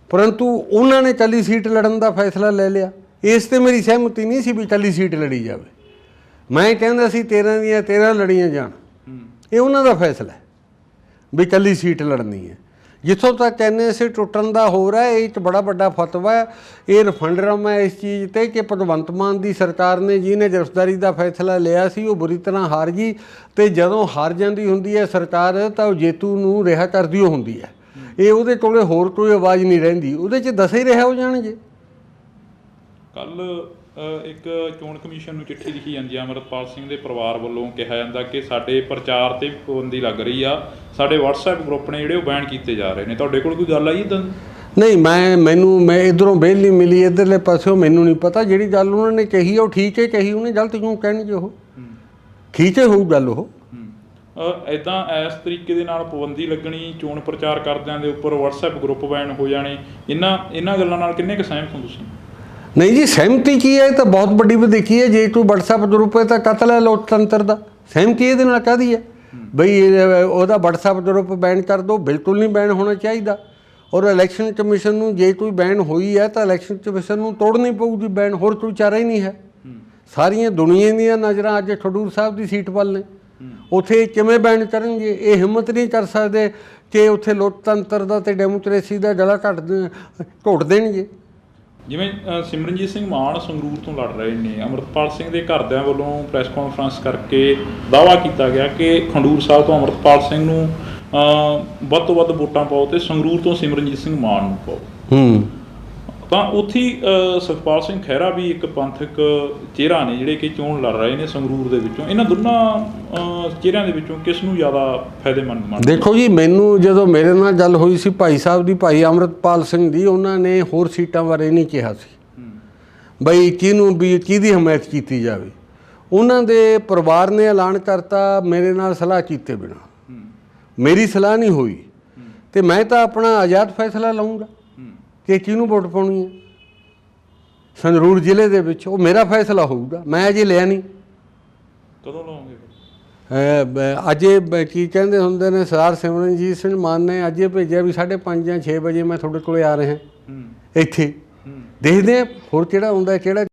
ਪਰੰਤੂ ਉਹਨਾਂ ਨੇ ਇਕੱਲੀ ਸੀਟ ਲੜਨ ਦਾ ਫੈਸਲਾ ਲੈ ਲਿਆ। ਇਸ 'ਤੇ ਮੇਰੀ ਸਹਿਮਤੀ ਨਹੀਂ ਸੀ ਵੀ ਇਕੱਲੀ ਸੀਟ ਲੜੀ ਜਾਵੇ। ਮੈਂ ਕਹਿੰਦਾ ਸੀ 13 ਦੀਆਂ 13 ਲੜੀਆਂ ਜਾਣ। ਇਹ ਉਹਨਾਂ ਦਾ ਫੈਸਲਾ ਹੈ ਵੀ ਇਕੱਲੀ ਸੀਟ ਲੜਨੀ ਹੈ। ਜਿੱਥੋਂ ਤੱਕ NSA ਟੁੱਟਣ ਦਾ ਹੋ ਰਿਹਾ, ਇਹ 'ਚ ਬੜਾ ਵੱਡਾ ਫਤਵਾ ਹੈ। ਇਹ ਰਫੰਡਰਮ ਹੈ ਇਸ ਚੀਜ਼ 'ਤੇ ਕਿ ਭਗਵੰਤ ਮਾਨ ਦੀ ਸਰਕਾਰ ਨੇ ਜਿਹਨੇ ਗ੍ਰਿਫਤਾਰੀ ਦਾ ਫੈਸਲਾ ਲਿਆ ਸੀ ਉਹ ਬੁਰੀ ਤਰ੍ਹਾਂ ਹਾਰ ਗਈ, ਅਤੇ ਜਦੋਂ ਹਾਰ ਜਾਂਦੀ ਹੁੰਦੀ ਹੈ ਸਰਕਾਰ ਤਾਂ ਉਹ ਜੇਤੂ ਨੂੰ ਰਿਹਾ ਕਰਦੀ ਉਹ ਹੁੰਦੀ ਹੈ। ਇਹ ਉਹਦੇ ਕੋਲ ਹੋਰ ਕੋਈ ਆਵਾਜ਼ ਨਹੀਂ ਰਹਿੰਦੀ, ਉਹਦੇ 'ਚ ਦਸੇ ਹੀ ਰਿਹਾ ਹੋ ਜਾਣਗੇ। ਕੱਲ੍ਹ ਇੱਕ ਚੋਣ ਕਮਿਸ਼ਨ ਨੂੰ ਚਿੱਠੀ ਲਿਖੀ ਜਾਂਦੀ ਆ ਅੰਮ੍ਰਿਤਪਾਲ ਸਿੰਘ ਦੇ ਪਰਿਵਾਰ ਵੱਲੋਂ, ਕਿਹਾ ਜਾਂਦਾ ਕਿ ਸਾਡੇ ਪ੍ਰਚਾਰ 'ਤੇ ਪਾਬੰਦੀ ਲੱਗ ਰਹੀ ਆ, ਸਾਡੇ WhatsApp ਗਰੁੱਪ ਨੇ ਜਿਹੜੇ ਉਹ ਬੈਨ ਕੀਤੇ ਜਾ ਰਹੇ ਨੇ। ਤੁਹਾਡੇ ਕੋਲ ਕੋਈ ਗੱਲ ਆਈ ਇੱਦਾਂ? ਨਹੀਂ, ਮੈਂ ਇੱਧਰੋਂ ਬੇਲ ਨਹੀਂ ਮਿਲੀ, ਇੱਧਰਲੇ ਪਾਸਿਓਂ ਮੈਨੂੰ ਨਹੀਂ ਪਤਾ। ਜਿਹੜੀ ਗੱਲ ਉਹਨਾਂ ਨੇ ਕਹੀ ਉਹ ਠੀਕ ਹੈ ਕਹੀ, ਉਹਨੇ ਗਲਤ ਕਿਉਂ ਕਹਿਣਗੇ? ਉਹ ਠੀਕ ਹੈ ਹੋਊ ਗੱਲ। ਉਹ ਇੱਦਾਂ ਇਸ ਤਰੀਕੇ ਦੇ ਨਾਲ ਪਾਬੰਦੀ ਲੱਗਣੀ, ਚੋਣ ਪ੍ਰਚਾਰ ਕਰਦਿਆਂ ਦੇ ਉੱਪਰ WhatsApp ਗਰੁੱਪ ਬੈਨ ਹੋ ਜਾਣੇ, ਇਹਨਾਂ ਗੱਲਾਂ ਨਾਲ ਕਿੰਨੇ ਕੁ ਸਹਿਮਤ ਹੋ ਤੁਸੀਂ? ਨਹੀਂ ਜੀ, ਸਹਿਮਤੀ ਕੀ ਹੈ? ਇਹ ਤਾਂ ਬਹੁਤ ਵੱਡੀ ਵਧੀਕੀ ਹੈ। ਜੇ ਕੋਈ WhatsApp ਗਰੁੱਪ ਹੈ ਤਾਂ ਕਤਲ ਹੈ ਲੋਕਤੰਤਰ ਦਾ। ਸਹਿਮਤੀ ਇਹਦੇ ਨਾਲ ਕਾਹਦੀ ਹੈ ਬਈ ਉਹਦਾ WhatsApp ਗਰੁੱਪ ਬੈਨ ਕਰ ਦਿਓ? ਬਿਲਕੁਲ ਨਹੀਂ ਬੈਨ ਹੋਣਾ ਚਾਹੀਦਾ। ਔਰ ਇਲੈਕਸ਼ਨ ਕਮਿਸ਼ਨ ਨੂੰ ਜੇ ਕੋਈ ਬੈਨ ਹੋਈ ਹੈ ਤਾਂ ਇਲੈਕਸ਼ਨ ਕਮਿਸ਼ਨ ਨੂੰ ਤੋੜਨੀ ਪਊਗੀ ਬੈਨ, ਹੋਰ ਕੋਈ ਚਾਰਾ ਹੀ ਨਹੀਂ ਹੈ। ਸਾਰੀਆਂ ਦੁਨੀਆ ਦੀਆਂ ਨਜ਼ਰਾਂ ਅੱਜ ਖਡੂਰ ਸਾਹਿਬ ਦੀ ਸੀਟ ਵੱਲ ਨੇ, ਉੱਥੇ ਕਿਵੇਂ ਬੈਨ ਕਰਨਗੇ? ਇਹ ਹਿੰਮਤ ਨਹੀਂ ਕਰ ਸਕਦੇ ਕਿ ਉੱਥੇ ਲੋਕਤੰਤਰ ਦਾ ਤੇ ਡੈਮੋਕ੍ਰੇਸੀ ਦਾ ਗਲਾ ਘੋਟ ਦੇਣਗੇ। ਜਿਵੇਂ ਸਿਮਰਨਜੀਤ ਸਿੰਘ ਮਾਨ ਸੰਗਰੂਰ ਤੋਂ ਲੜ ਰਹੇ ਨੇ, ਅੰਮ੍ਰਿਤਪਾਲ ਸਿੰਘ ਦੇ ਘਰਦਿਆਂ ਵੱਲੋਂ ਪ੍ਰੈਸ ਕਾਨਫਰੰਸ ਕਰਕੇ ਦਾਅਵਾ ਕੀਤਾ ਗਿਆ ਕਿ ਖਡੂਰ ਸਾਹਿਬ ਤੋਂ ਅੰਮ੍ਰਿਤਪਾਲ ਸਿੰਘ ਨੂੰ ਵੱਧ ਤੋਂ ਵੱਧ ਵੋਟਾਂ ਪਾਓ ਤੇ ਸੰਗਰੂਰ ਤੋਂ ਸਿਮਰਨਜੀਤ ਸਿੰਘ ਮਾਨ ਨੂੰ ਪਾਓ। ਤਾਂ ਉੱਥੇ ਸੁਖਪਾਲ ਸਿੰਘ ਖਹਿਰਾ ਵੀ ਇੱਕ ਪੰਥਕ ਚਿਹਰਾ ਨੇ ਜਿਹੜੇ ਕਿ ਚੋਣ ਲੜ ਰਹੇ ਨੇ ਸੰਗਰੂਰ ਦੇ ਵਿੱਚੋਂ। ਇਹਨਾਂ ਦੋਨਾਂ ਚਿਹਰਿਆਂ ਦੇ ਵਿੱਚੋਂ ਕਿਸ ਨੂੰ ਜ਼ਿਆਦਾ ਫਾਇਦੇਮੰਦ ਮੰਨਦੇ? ਦੇਖੋ ਜੀ, ਮੈਨੂੰ ਜਦੋਂ ਮੇਰੇ ਨਾਲ ਗੱਲ ਹੋਈ ਸੀ ਭਾਈ ਸਾਹਿਬ ਦੀ, ਭਾਈ ਅੰਮ੍ਰਿਤਪਾਲ ਸਿੰਘ ਦੀ, ਉਹਨਾਂ ਨੇ ਹੋਰ ਸੀਟਾਂ ਬਾਰੇ ਨਹੀਂ ਕਿਹਾ ਸੀ ਬਈ ਕਿਹਦੀ ਹਮਾਇਤ ਕੀਤੀ ਜਾਵੇ। ਉਹਨਾਂ ਦੇ ਪਰਿਵਾਰ ਨੇ ਐਲਾਨ ਕਰਤਾ ਮੇਰੇ ਨਾਲ ਸਲਾਹ ਕੀਤੇ ਬਿਨਾਂ। ਮੇਰੀ ਸਲਾਹ ਨਹੀਂ ਹੋਈ ਤੇ ਮੈਂ ਤਾਂ ਆਪਣਾ ਆਜ਼ਾਦ ਫੈਸਲਾ ਲਊਂਗਾ ਕਿ ਕਿਹਨੂੰ ਵੋਟ ਪਾਉਣੀ ਹੈ ਸੰਗਰੂਰ ਜ਼ਿਲ੍ਹੇ ਦੇ ਵਿੱਚ। ਉਹ ਮੇਰਾ ਫੈਸਲਾ ਹੋਊਗਾ, ਮੈਂ ਅਜੇ ਲਿਆ ਨਹੀਂ। ਕਦੋਂ ਲਓਗੇ? ਅਜੇ ਕੀ ਕਹਿੰਦੇ ਹੁੰਦੇ ਨੇ, ਸਰਦਾਰ ਸਿਮਰਨਜੀਤ ਸਿੰਘ ਮਾਨ ਨੇ ਅਜੇ ਭੇਜਿਆ ਵੀ 5:30 ਜਾਂ 6 ਵਜੇ ਮੈਂ ਤੁਹਾਡੇ ਕੋਲ ਆ ਰਿਹਾ ਇੱਥੇ। ਦੇਖਦੇ ਹਾਂ ਹੋਰ ਕਿਹੜਾ ਹੁੰਦਾ, ਕਿਹੜਾ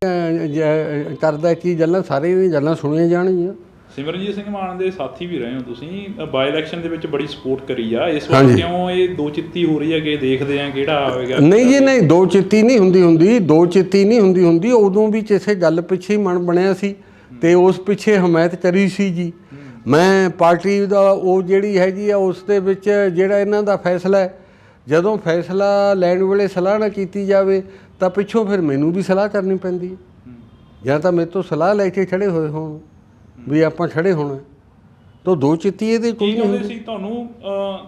ਕਰਦਾ ਕੀ ਗੱਲਾਂ, ਸਾਰੇ ਦੀਆਂ ਗੱਲਾਂ ਸੁਣੀਆਂ ਜਾਣਗੀਆਂ। ਸਿਮਰਨਜੀਤ ਸਿੰਘ ਮਾਨ ਦੇ ਸਾਥੀ ਵੀ ਰਹੇ ਹੋ ਤੁਸੀਂ, ਬਾਈ ਇਲੈਕਸ਼ਨ ਦੇ ਵਿੱਚ ਬੜੀ ਸਪੋਰਟ ਕਰੀ ਆ, ਇਸ ਵਾਰ ਕਿਉਂ ਇਹ ਦੋ ਚਿੱਤੀ ਹੋ ਰਹੀ ਹੈ ਕਿ ਦੇਖਦੇ ਆ ਕਿਹੜਾ ਆਵੇਗਾ? ਨਹੀਂ ਜੀ ਨਹੀਂ, ਦੋ ਚਿੱਤੀ ਨਹੀਂ ਹੁੰਦੀ। ਉਦੋਂ ਵੀ ਕਿਸੇ ਗੱਲ ਪਿੱਛੇ ਹੀ ਮਨ ਬਣਿਆ ਸੀ ਤੇ ਉਸ ਪਿੱਛੇ ਹਮਾਇਤ ਕਰੀ ਸੀ ਜੀ। ਮੈਂ ਪਾਰਟੀ ਦਾ ਉਹ ਜਿਹੜੀ ਹੈਗੀ ਆ ਉਸ ਦੇ ਵਿੱਚ ਜਿਹੜਾ ਇਹਨਾਂ ਦਾ ਫੈਸਲਾ ਹੈ, ਜਦੋਂ ਫੈਸਲਾ ਲੈਣ ਵੇਲੇ ਸਲਾਹ ਨਾ ਕੀਤੀ ਜਾਵੇ ਤਾਂ ਪਿੱਛੋਂ ਫਿਰ ਮੈਨੂੰ ਵੀ ਸਲਾਹ ਕਰਨੀ ਪੈਂਦੀ ਹੈ। ਜਾਂ ਤਾਂ ਮੇਰੇ ਤੋਂ ਸਲਾਹ ਲੈ ਕੇ ਖੜ੍ਹੇ ਹੋਏ ਹੋਣ ਵੀ ਆਪਾਂ ਖੜ੍ਹੇ ਹੋਣਾ, ਤਾਂ ਦੋ ਚਿੱਤੀ ਇਹਦੇ ਕੋਈ ਨਹੀਂ ਹੁੰਦੀ ਸੀ। ਤੁਹਾਨੂੰ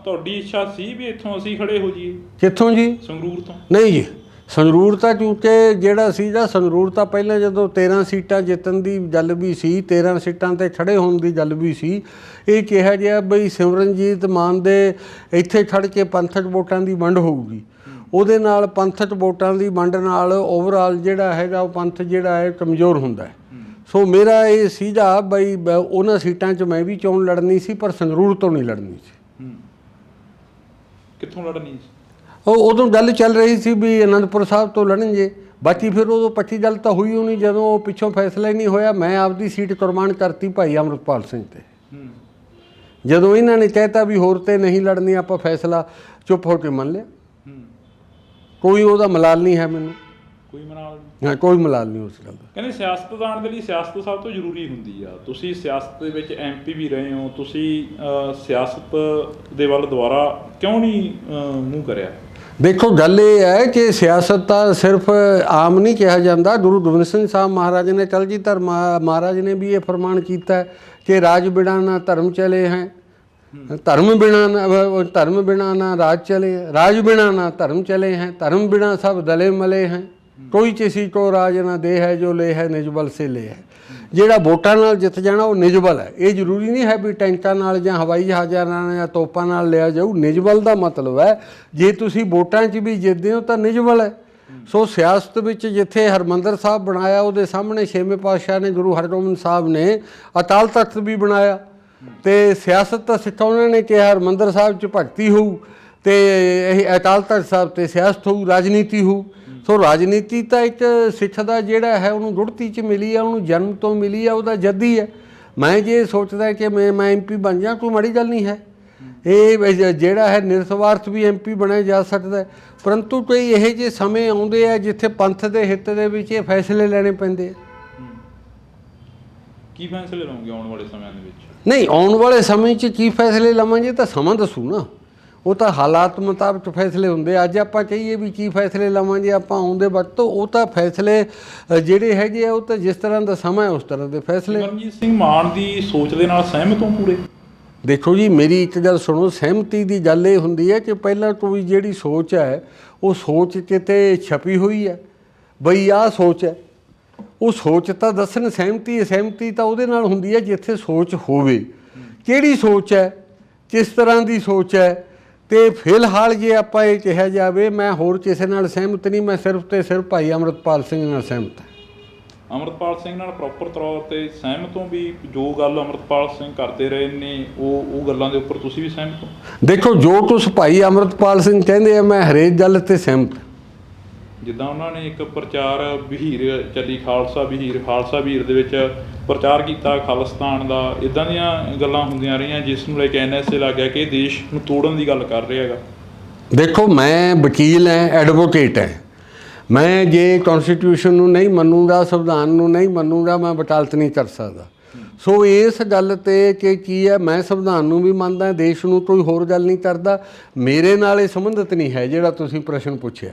ਤੁਹਾਡੀ ਇੱਛਾ ਸੀ ਵੀ ਇੱਥੋਂ ਅਸੀਂ ਖੜ੍ਹੇ ਹੋ ਜਾਈਏ? ਕਿੱਥੋਂ ਜੀ? ਸੰਗਰੂਰ ਤੋਂ? ਨਹੀਂ ਜੀ, ਸੰਗਰੂਰ ਤਾਂ ਕਿਉਂਕਿ ਜਿਹੜਾ ਸੀਗਾ ਸੰਗਰੂਰ ਤਾਂ ਪਹਿਲਾਂ ਜਦੋਂ 13 ਸੀਟਾਂ ਜਿੱਤਣ ਦੀ ਗੱਲ ਵੀ ਸੀ, 13 ਸੀਟਾਂ 'ਤੇ ਖੜ੍ਹੇ ਹੋਣ ਦੀ ਗੱਲ ਵੀ ਸੀ, ਇਹ ਕਿਹਾ ਗਿਆ ਬਈ ਸਿਮਰਨਜੀਤ ਮਾਨ ਦੇ ਇੱਥੇ ਖੜ੍ਹ ਕੇ ਪੰਥਕ ਵੋਟਾਂ ਦੀ ਵੰਡ ਹੋਊਗੀ। ਉਹਦੇ ਨਾਲ ਪੰਥਕ ਵੋਟਾਂ ਦੀ ਵੰਡ ਨਾਲ ਓਵਰਆਲ ਜਿਹੜਾ ਹੈਗਾ ਉਹ ਪੰਥ ਜਿਹੜਾ ਹੈ ਕਮਜ਼ੋਰ ਹੁੰਦਾ ਹੈ। ਸੋ ਮੇਰਾ ਇਹ ਸੀਗਾ ਬਈ ਉਹਨਾਂ ਸੀਟਾਂ 'ਚ ਮੈਂ ਵੀ ਚੋਣ ਲੜਨੀ ਸੀ, ਪਰ ਸੰਗਰੂਰ ਤੋਂ ਨਹੀਂ ਲੜਨੀ ਸੀ। ਕਿੱਥੋਂ ਲੜਨੀ ਸੀ? ਉਹ ਉਦੋਂ ਗੱਲ ਚੱਲ ਰਹੀ ਸੀ ਵੀ ਅਨੰਦਪੁਰ ਸਾਹਿਬ ਤੋਂ ਲੜਨਗੇ। ਬਾਕੀ ਫਿਰ ਉਦੋਂ ਪੱਕੀ ਗੱਲ ਤਾਂ ਹੋਈ ਹੋਣੀ, ਜਦੋਂ ਉਹ ਪਿੱਛੋਂ ਫੈਸਲਾ ਹੀ ਨਹੀਂ ਹੋਇਆ। ਮੈਂ ਆਪਦੀ ਸੀਟ ਕੁਰਬਾਨ ਕਰਤੀ ਭਾਈ ਅੰਮ੍ਰਿਤਪਾਲ ਸਿੰਘ 'ਤੇ। ਜਦੋਂ ਇਹਨਾਂ ਨੇ ਕਹਿਤਾ ਵੀ ਹੋਰ 'ਤੇ ਨਹੀਂ ਲੜਨੀ, ਆਪਾਂ ਫੈਸਲਾ ਚੁੱਪ ਹੋ ਕੇ ਮੰਨ ਲਿਆ। ਕੋਈ ਉਹਦਾ ਮਲਾਲ ਨਹੀਂ ਹੈ ਮੈਨੂੰ, ਕੋਈ ਮਲਾਲ ਨਹੀਂ? ਹਾਂ, ਕੋਈ ਮਲਾਲ ਨਹੀਂ ਉਸ ਗੱਲ ਦਾ। ਕਹਿੰਦੇ ਸਿਆਸਤਦਾਨ ਦੇ ਲਈ ਸਿਆਸਤ ਸਭ ਤੋਂ ਜ਼ਰੂਰੀ ਹੁੰਦੀ ਆ। ਤੁਸੀਂ ਸਿਆਸਤ ਦੇ ਵਿੱਚ MP ਵੀ ਰਹੇ ਹੋ, ਤੁਸੀਂ ਸਿਆਸਤ ਦੇ ਵੱਲ ਦੁਬਾਰਾ ਕਿਉਂ ਨਹੀਂ ਮੂੰਹ ਕਰਿਆ? ਦੇਖੋ ਗੱਲ ਇਹ ਹੈ ਕਿ ਸਿਆਸਤ ਤਾਂ ਸਿਰਫ ਆਮ ਨਹੀਂ ਕਿਹਾ ਜਾਂਦਾ। ਗੁਰੂ ਗੋਬਿੰਦ ਸਿੰਘ ਸਾਹਿਬ ਮਹਾਰਾਜ ਨੇ, ਕਲਗੀਧਰ ਮਹਾਰਾਜ ਨੇ ਵੀ ਇਹ ਫਰਮਾਨ ਕੀਤਾ ਕਿ ਰਾਜ ਬਿਨਾ ਨਾ ਧਰਮ ਚਲੇ ਹੈ, ਧਰਮ ਬਿਨਾ ਨਾ ਰਾਜ ਚਲੇ, ਰਾਜ ਬਿਨਾ ਨਾ ਧਰਮ ਚਲੇ ਹੈ, ਧਰਮ ਬਿਨਾ ਸਭ ਦਲੇ ਮਲੇ ਹੈ, ਕੋਈ ਕਿਸੇ ਕੋ ਰਾਜ ਨਾ ਦੇ ਹੈ, ਜੋ ਲੈ ਹੈ ਨਿਜ ਬਲ ਸੇ ਲੈ ਹੈ। ਜਿਹੜਾ ਵੋਟਾਂ ਨਾਲ ਜਿੱਤ ਜਾਣਾ ਉਹ ਨਿਜ ਬਲ ਹੈ। ਇਹ ਜ਼ਰੂਰੀ ਨਹੀਂ ਹੈ ਵੀ ਟੈਂਕਾਂ ਨਾਲ ਜਾਂ ਹਵਾਈ ਜਹਾਜ਼ਾਂ ਨਾਲ ਜਾਂ ਤੋਪਾਂ ਨਾਲ ਲਿਆ ਜਾਊ। ਨਿਜ ਬਲ ਦਾ ਮਤਲਬ ਹੈ ਜੇ ਤੁਸੀਂ ਵੋਟਾਂ 'ਚ ਵੀ ਜਿੱਤਦੇ ਹੋ ਤਾਂ ਨਿਜ ਬਲ ਹੈ। ਸੋ ਸਿਆਸਤ ਵਿੱਚ ਜਿੱਥੇ ਹਰਿਮੰਦਰ ਸਾਹਿਬ ਬਣਾਇਆ, ਉਹਦੇ ਸਾਹਮਣੇ ਛੇਵੇਂ ਪਾਤਸ਼ਾਹ ਨੇ, ਗੁਰੂ ਹਰਗੋਬਿੰਦ ਸਾਹਿਬ ਨੇ ਅਕਾਲ ਤਖਤ ਵੀ ਬਣਾਇਆ। ਅਤੇ ਸਿਆਸਤ ਤਾਂ ਸਿੱਖਾਂ ਉਹਨਾਂ ਨੇ ਕਿਹਾ ਹਰਿਮੰਦਰ ਸਾਹਿਬ 'ਚ ਭਗਤੀ ਹੋਊ ਅਤੇ ਇਹ ਅਕਾਲ ਤਖਤ ਸਾਹਿਬ 'ਤੇ ਸਿਆਸਤ ਹੋਊ, ਰਾਜਨੀਤੀ ਹੋਊ। ਸੋ ਰਾਜਨੀਤੀ ਤਾਂ ਇੱਕ ਸਿੱਖ ਦਾ ਜਿਹੜਾ ਹੈ ਉਹਨੂੰ ਗੁੜਤੀ 'ਚ ਮਿਲੀ ਆ, ਉਹਨੂੰ ਜਨਮ ਤੋਂ ਮਿਲੀ ਆ, ਉਹਦਾ ਜੱਦੀ ਹੈ। ਮੈਂ ਜੇ ਸੋਚਦਾ ਕਿ ਮੈਂ MP ਬਣ ਜਾ, ਕੋਈ ਮਾੜੀ ਗੱਲ ਨਹੀਂ ਹੈ। ਇਹ ਜਿਹੜਾ ਹੈ ਨਿਰਸਵਾਰਥ ਵੀ MP ਬਣਿਆ ਜਾ ਸਕਦਾ, ਪਰੰਤੂ ਕਈ ਇਹੋ ਜਿਹੇ ਸਮੇਂ ਆਉਂਦੇ ਆ ਜਿੱਥੇ ਪੰਥ ਦੇ ਹਿੱਤ ਦੇ ਵਿੱਚ ਇਹ ਫੈਸਲੇ ਲੈਣੇ ਪੈਂਦੇ ਆ। ਕੀ ਫੈਸਲੇ ਲਓਗੇ ਆਉਣ ਵਾਲੇ ਸਮਿਆਂ ਦੇ ਵਿੱਚ? ਨਹੀਂ, ਆਉਣ ਵਾਲੇ ਸਮੇਂ 'ਚ ਕੀ ਫੈਸਲੇ ਲਵਾਂਗੇ ਤਾਂ ਸਮਾਂ ਦੱਸੂ ਨਾ। ਉਹ ਤਾਂ ਹਾਲਾਤ ਮੁਤਾਬਕ ਫੈਸਲੇ ਹੁੰਦੇ। ਅੱਜ ਆਪਾਂ ਕਹੀਏ ਵੀ ਕੀ ਫੈਸਲੇ ਲਵਾਂਗੇ ਆਪਾਂ ਆਉਂਦੇ ਵਕਤ, ਉਹ ਤਾਂ ਫੈਸਲੇ ਜਿਹੜੇ ਹੈਗੇ ਆ ਉਹ ਤਾਂ ਜਿਸ ਤਰ੍ਹਾਂ ਦਾ ਸਮਾਂ ਹੈ ਉਸ ਤਰ੍ਹਾਂ ਦੇ ਫੈਸਲੇ। ਸਿਮਰਨਜੀਤ ਸਿੰਘ ਮਾਨ ਦੀ ਸੋਚ ਦੇ ਨਾਲ ਸਹਿਮਤ ਹੋ ਪੂਰੇ? ਦੇਖੋ ਜੀ, ਮੇਰੀ ਇੱਕ ਗੱਲ ਸੁਣੋ। ਸਹਿਮਤੀ ਦੀ ਗੱਲ ਇਹ ਹੁੰਦੀ ਹੈ ਕਿ ਪਹਿਲਾਂ ਤੋਂ ਵੀ ਜਿਹੜੀ ਸੋਚ ਹੈ ਉਹ ਸੋਚ ਕਿਤੇ ਛਪੀ ਹੋਈ ਹੈ ਬਈ ਆਹ ਸੋਚ ਹੈ, ਉਹ ਸੋਚ ਤਾਂ ਦੱਸਣ। ਸਹਿਮਤੀ ਤਾਂ ਉਹਦੇ ਨਾਲ ਹੁੰਦੀ ਹੈ ਜਿੱਥੇ ਸੋਚ ਹੋਵੇ। ਕਿਹੜੀ ਸੋਚ ਹੈ, ਕਿਸ ਤਰ੍ਹਾਂ ਦੀ ਸੋਚ ਹੈ। ਅਤੇ ਫਿਲਹਾਲ ਜੇ ਆਪਾਂ ਇਹ ਕਿਹਾ ਜਾਵੇ ਮੈਂ ਹੋਰ ਕਿਸੇ ਨਾਲ ਸਹਿਮਤ ਨਹੀਂ, ਮੈਂ ਸਿਰਫ ਅਤੇ ਸਿਰਫ ਭਾਈ ਅੰਮ੍ਰਿਤਪਾਲ ਸਿੰਘ ਨਾਲ ਸਹਿਮਤ ਹਾਂ। ਅੰਮ੍ਰਿਤਪਾਲ ਸਿੰਘ ਨਾਲ ਪ੍ਰੋਪਰ ਤੌਰ 'ਤੇ ਸਹਿਮਤ ਹੋ ਵੀ ਜੋ ਗੱਲ ਅੰਮ੍ਰਿਤਪਾਲ ਸਿੰਘ ਕਰਦੇ ਰਹੇ ਨੇ ਉਹ ਗੱਲਾਂ ਦੇ ਉੱਪਰ ਤੁਸੀਂ ਵੀ ਸਹਿਮਤ ਹੋ? ਦੇਖੋ, ਜੋ ਕੁਛ ਭਾਈ ਅੰਮ੍ਰਿਤਪਾਲ ਸਿੰਘ ਕਹਿੰਦੇ ਆ ਮੈਂ ਹਰੇਕ ਗੱਲ 'ਤੇ ਸਹਿਮਤ। ਜਿੱਦਾਂ ਉਹਨਾਂ ਨੇ ਇੱਕ ਪ੍ਰਚਾਰ ਵਹੀਰ ਚੱਲੀ, ਖਾਲਸਾ ਵਹੀਰ ਦੇ ਵਿੱਚ ਪ੍ਰਚਾਰ ਕੀਤਾ ਖਾਲਿਸਤਾਨ ਦਾ, ਇੱਦਾਂ ਦੀਆਂ ਗੱਲਾਂ ਹੁੰਦੀਆਂ ਰਹੀਆਂ ਜਿਸ ਨੂੰ ਲੈ ਕੇ NSA ਲੱਗ ਗਿਆ ਕਿ ਇਹ ਦੇਸ਼ ਨੂੰ ਤੋੜਨ ਦੀ ਗੱਲ ਕਰ ਰਿਹਾ ਹੈਗਾ। ਦੇਖੋ, ਮੈਂ ਵਕੀਲ ਹੈ, ਐਡਵੋਕੇਟ ਹੈ। ਮੈਂ ਜੇ ਕੌਨਸਟੀਟਿਊਸ਼ਨ ਨੂੰ ਨਹੀਂ ਮੰਨੂਗਾ, ਸੰਵਿਧਾਨ ਨੂੰ ਨਹੀਂ ਮੰਨੂਗਾ, ਮੈਂ ਵਕਾਲਤ ਨਹੀਂ ਕਰ ਸਕਦਾ। ਸੋ ਇਸ ਗੱਲ 'ਤੇ ਕਿ ਕੀ ਹੈ, ਮੈਂ ਸੰਵਿਧਾਨ ਨੂੰ ਵੀ ਮੰਨਦਾ, ਦੇਸ਼ ਨੂੰ ਕੋਈ ਹੋਰ ਗੱਲ ਨਹੀਂ ਕਰਦਾ। ਮੇਰੇ ਨਾਲ ਇਹ ਸੰਬੰਧਿਤ ਨਹੀਂ ਹੈ ਜਿਹੜਾ ਤੁਸੀਂ ਪ੍ਰਸ਼ਨ ਪੁੱਛਿਆ।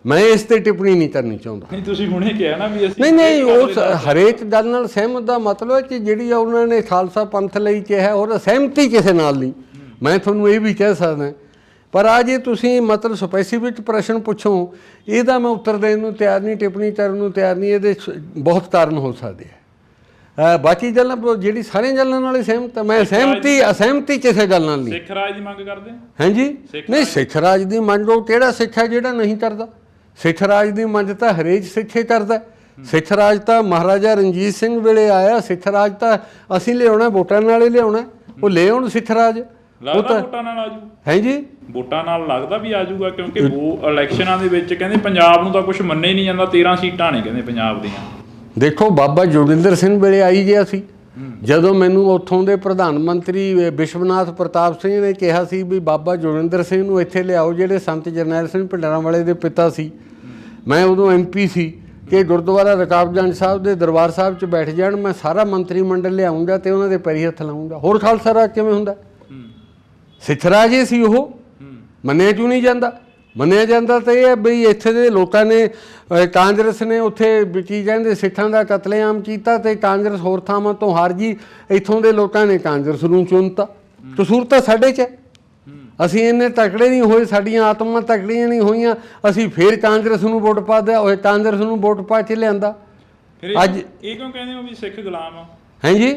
ਮੈਂ ਇਸ 'ਤੇ ਟਿੱਪਣੀ ਨਹੀਂ ਕਰਨੀ ਚਾਹੁੰਦਾ। ਨਹੀਂ, ਤੁਸੀਂ ਹੁਣੇ ਕਿਹਾ ਨਾ ਵੀ ਅਸੀਂ ਨਹੀਂ, ਉਸ ਹਰੇਕ ਗੱਲ ਨਾਲ ਸਹਿਮਤ ਦਾ ਮਤਲਬ ਹੈ ਕਿ ਜਿਹੜੀ ਉਹਨਾਂ ਨੇ ਖਾਲਸਾ ਪੰਥ ਲਈ ਕਿਹਾ ਉਹਦਾ ਸਹਿਮਤੀ ਕਿਸੇ ਨਾਲ ਨਹੀਂ। ਮੈਂ ਤੁਹਾਨੂੰ ਇਹ ਵੀ ਕਹਿ ਸਕਦਾ, ਪਰ ਆ ਜੇ ਤੁਸੀਂ ਮਤਲਬ ਸਪੈਸੀਫਿਕ ਪ੍ਰਸ਼ਨ ਪੁੱਛੋ, ਇਹਦਾ ਮੈਂ ਉੱਤਰ ਦੇਣ ਨੂੰ ਤਿਆਰ ਨਹੀਂ, ਟਿੱਪਣੀ ਕਰਨ ਨੂੰ ਤਿਆਰ ਨਹੀਂ। ਇਹਦੇ ਬਹੁਤ ਕਾਰਨ ਹੋ ਸਕਦੇ ਆ। ਬਾਕੀ ਗੱਲਾਂ ਜਿਹੜੀ ਸਾਰੀਆਂ ਗੱਲਾਂ ਨਾਲ ਹੀ ਸਹਿਮਤ ਹੈ। ਮੈਂ ਅਸਹਿਮਤੀ ਕਿਸੇ ਗੱਲ ਨਾਲ ਨਹੀਂ। ਸਿੱਖ ਰਾਜ ਦੀ ਮੰਗ ਕਰਦੇ ਹਾਂਜੀ? ਨਹੀਂ, ਸਿੱਖ ਰਾਜ ਦੀ ਮੰਗ ਉਹ ਕਿਹੜਾ ਸਿੱਖ ਹੈ ਜਿਹੜਾ ਨਹੀਂ ਕਰਦਾ? ਸਿੱਖ ਰਾਜ ਦੀ ਮੰਗ ਤਾਂ ਹਰੇਕ ਸਿੱਖ ਹੀ ਕਰਦਾ। ਸਿੱਖ ਰਾਜ ਤਾਂ ਮਹਾਰਾਜਾ ਰਣਜੀਤ ਸਿੰਘ ਵੇਲੇ ਆਇਆ। ਸਿੱਖ ਰਾਜ ਤਾਂ ਅਸੀਂ ਲਿਆਉਣਾ, ਵੋਟਾਂ ਨਾਲ ਹੀ ਲਿਆਉਣਾ। ਉਹ ਲੈ ਆਉਣ ਸਿੱਖ ਰਾਜ। ਉਹ ਤਾਂ ਵੋਟਾਂ ਨਾਲ ਆਜੂ। ਹਾਂਜੀ, ਵੋਟਾਂ ਨਾਲ ਲੱਗਦਾ ਵੀ ਆਜੂਗਾ, ਕਿਉਂਕਿ ਉਹ ਇਲੈਕਸ਼ਨਾਂ ਦੇ ਵਿੱਚ ਕਹਿੰਦੇ ਪੰਜਾਬ ਨੂੰ ਤਾਂ ਕੁਝ ਮੰਨਿਆ ਹੀ ਨਹੀਂ ਜਾਂਦਾ। 13 ਸੀਟਾਂ ਨੇ ਕਹਿੰਦੇ ਪੰਜਾਬ ਦੀਆਂ। ਦੇਖੋ, ਬਾਬਾ ਜੋਗਿੰਦਰ ਸਿੰਘ ਵੇਲੇ ਆਈ ਗਿਆ ਸੀ। ਜਦੋਂ ਮੈਨੂੰ ਉੱਥੋਂ ਦੇ ਪ੍ਰਧਾਨ ਮੰਤਰੀ ਵਿਸ਼ਵਨਾਥ ਪ੍ਰਤਾਪ ਸਿੰਘ ਨੇ ਕਿਹਾ ਸੀ ਵੀ ਬਾਬਾ ਜੋਗਿੰਦਰ ਸਿੰਘ ਨੂੰ ਇੱਥੇ ਲਿਆਓ, ਜਿਹੜੇ ਸੰਤ ਜਰਨੈਲ ਸਿੰਘ ਭਿੰਡਰਾਂਵਾਲੇ ਦੇ ਪਿਤਾ ਸੀ। ਮੈਂ ਉਦੋਂ MP ਸੀ ਕਿ ਗੁਰਦੁਆਰਾ ਰਕਾਬਗੰਜ ਸਾਹਿਬ ਦੇ ਦਰਬਾਰ ਸਾਹਿਬ 'ਚ ਬੈਠ ਜਾਣ, ਮੈਂ ਸਾਰਾ ਮੰਤਰੀ ਮੰਡਲ ਲਿਆਉਂਗਾ ਅਤੇ ਉਹਨਾਂ ਦੇ ਪੈਰੀਂ ਹੱਥ ਲਾਊਂਗਾ। ਹੋਰ ਖਾਲਸਾ ਰਾਜ ਕਿਵੇਂ ਹੁੰਦਾ? ਸਿੱਖ ਰਾਜ ਇਹ ਸੀ। ਉਹ ਮੰਨਿਆ ਕਿਉਂ ਨਹੀਂ ਜਾਂਦਾ? ਮੰਨਿਆ ਜਾਂਦਾ ਤਾਂ ਇਹ ਹੈ ਬਈ ਇੱਥੇ ਦੇ ਲੋਕਾਂ ਨੇ, ਕਾਂਗਰਸ ਨੇ ਉੱਥੇ ਕੀ ਕਹਿੰਦੇ ਸਿੱਖਾਂ ਦਾ ਕਤਲੇਆਮ ਕੀਤਾ ਅਤੇ ਕਾਂਗਰਸ ਹੋਰ ਥਾਵਾਂ ਤੋਂ ਹਾਰ ਗਈ। ਇੱਥੋਂ ਦੇ ਲੋਕਾਂ ਨੇ ਕਾਂਗਰਸ ਨੂੰ ਚੁਣਤਾ। ਕਸੂਰ ਤਾਂ ਸਾਡੇ 'ਚ ਹੈ। ਅਸੀਂ ਇੰਨੇ ਤਕੜੇ ਨਹੀਂ ਹੋਏ, ਸਾਡੀਆਂ ਆਤਮਾਂ ਤਕੜੀਆਂ ਨਹੀਂ ਹੋਈਆਂ, ਅਸੀਂ ਫਿਰ ਕਾਂਗਰਸ ਨੂੰ ਵੋਟ ਪਾ ਦਿਆ। ਉਹ ਕਾਂਗਰਸ ਨੂੰ ਵੋਟ ਪਾ ਕੇ ਲਿਆਂਦਾ। ਅੱਜ ਇਹ ਕਿਉਂ ਕਹਿੰਦੇ ਹੋ ਵੀ ਸਿੱਖ ਗੁਲਾਮ ਆ? ਹਾਂਜੀ,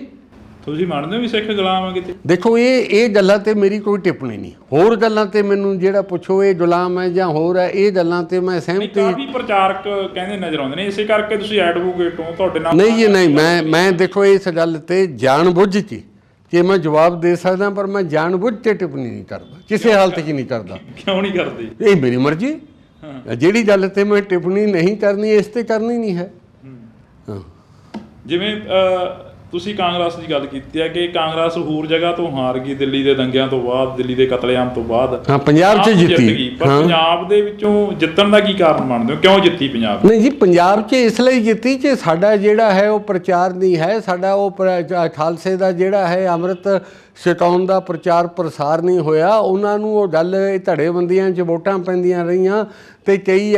ਤੁਸੀਂ ਮੰਨਦੇ ਹੋ ਵੀ ਸਿੱਖ ਗੁਲਾਮ ਆ ਕਿਤੇ? ਦੇਖੋ, ਇਹ ਗੱਲਾਂ 'ਤੇ ਮੇਰੀ ਕੋਈ ਟਿੱਪਣੀ ਨਹੀਂ। ਹੋਰ ਗੱਲਾਂ 'ਤੇ ਮੈਨੂੰ ਜਿਹੜਾ ਪੁੱਛੋ ਇਹ ਗੁਲਾਮ ਹੈ ਜਾਂ ਹੋਰ ਹੈ, ਇਹ ਗੱਲਾਂ 'ਤੇ ਮੈਂ ਸਹਿਮਤੀ। ਕਾਫੀ ਪ੍ਰਚਾਰਕ ਕਹਿੰਦੇ ਨਜ਼ਰ ਆਉਂਦੇ ਨੇ, ਇਸੇ ਕਰਕੇ ਤੁਸੀਂ ਐਡਵੋਕੇਟ ਹੋ, ਤੁਹਾਡੇ ਨਾਲ ਨਹੀਂ ਜੀ, ਨਹੀਂ। ਮੈਂ ਦੇਖੋ ਇਸ ਗੱਲ 'ਤੇ ਜਾਣ-ਬੁੱਝ ਕੇ ਕਿ ਮੈਂ ਜਵਾਬ ਦੇ ਸਕਦਾ, ਪਰ ਮੈਂ ਜਾਣ-ਬੁੱਝ ਕੇ ਟਿੱਪਣੀ ਨਹੀਂ ਕਰਦਾ, ਕਿਸੇ ਹਾਲਤ 'ਚ ਨਹੀਂ ਕਰਦਾ। ਕਿਉਂ ਨਹੀਂ ਕਰਦੇ? ਇਹ ਮੇਰੀ ਮਰਜ਼ੀ। ਜਿਹੜੀ ਗੱਲ 'ਤੇ ਮੈਂ ਟਿੱਪਣੀ ਨਹੀਂ ਕਰਨੀ, ਇਸ 'ਤੇ ਕਰਨੀ ਨਹੀਂ ਹੈ। ਜਿਵੇਂ ਤੁਸੀਂ ਕਾਂਗਰਸ ਦੀ ਗੱਲ ਕੀਤੀ ਹੈ ਕਿ ਕਾਂਗਰਸ ਹੋਰ ਜਗ੍ਹਾ ਤੋਂ ਹਾਰ ਗਈ, ਦਿੱਲੀ ਦੇ ਦੰਗਿਆਂ ਤੋਂ ਬਾਅਦ, ਦਿੱਲੀ ਦੇ ਕਤਲੇਆਮ ਤੋਂ ਬਾਅਦ। ਹਾਂ, ਪੰਜਾਬ 'ਚ ਜਿੱਤ ਜਿੱਤੀ। ਗਈ, ਪਰ ਪੰਜਾਬ ਦੇ ਵਿੱਚੋਂ ਜਿੱਤਣ ਦਾ ਕੀ ਕਾਰਨ ਮੰਨਦੇ ਹੋ? ਕਿਉਂ ਜਿੱਤੀ ਪੰਜਾਬ? ਨਹੀਂ ਜੀ, ਪੰਜਾਬ 'ਚ ਇਸ ਲਈ ਜਿੱਤੀ ਕਿ ਸਾਡਾ ਜਿਹੜਾ ਹੈ ਉਹ ਪ੍ਰਚਾਰ ਨਹੀਂ ਹੈ, ਸਾਡਾ ਉਹ ਖਾਲਸੇ ਦਾ ਜਿਹੜਾ ਹੈ ਅੰਮ੍ਰਿਤ ਛਕਾਉਣ ਦਾ ਪ੍ਰਚਾਰ ਪ੍ਰਸਾਰ ਨਹੀਂ ਹੋਇਆ। ਉਹਨਾਂ ਨੂੰ ਉਹ ਗੱਲ ਧੜੇਬੰਦੀਆਂ 'ਚ ਵੋਟਾਂ ਪੈਂਦੀਆਂ ਰਹੀਆਂ ਅਤੇ ਕਈ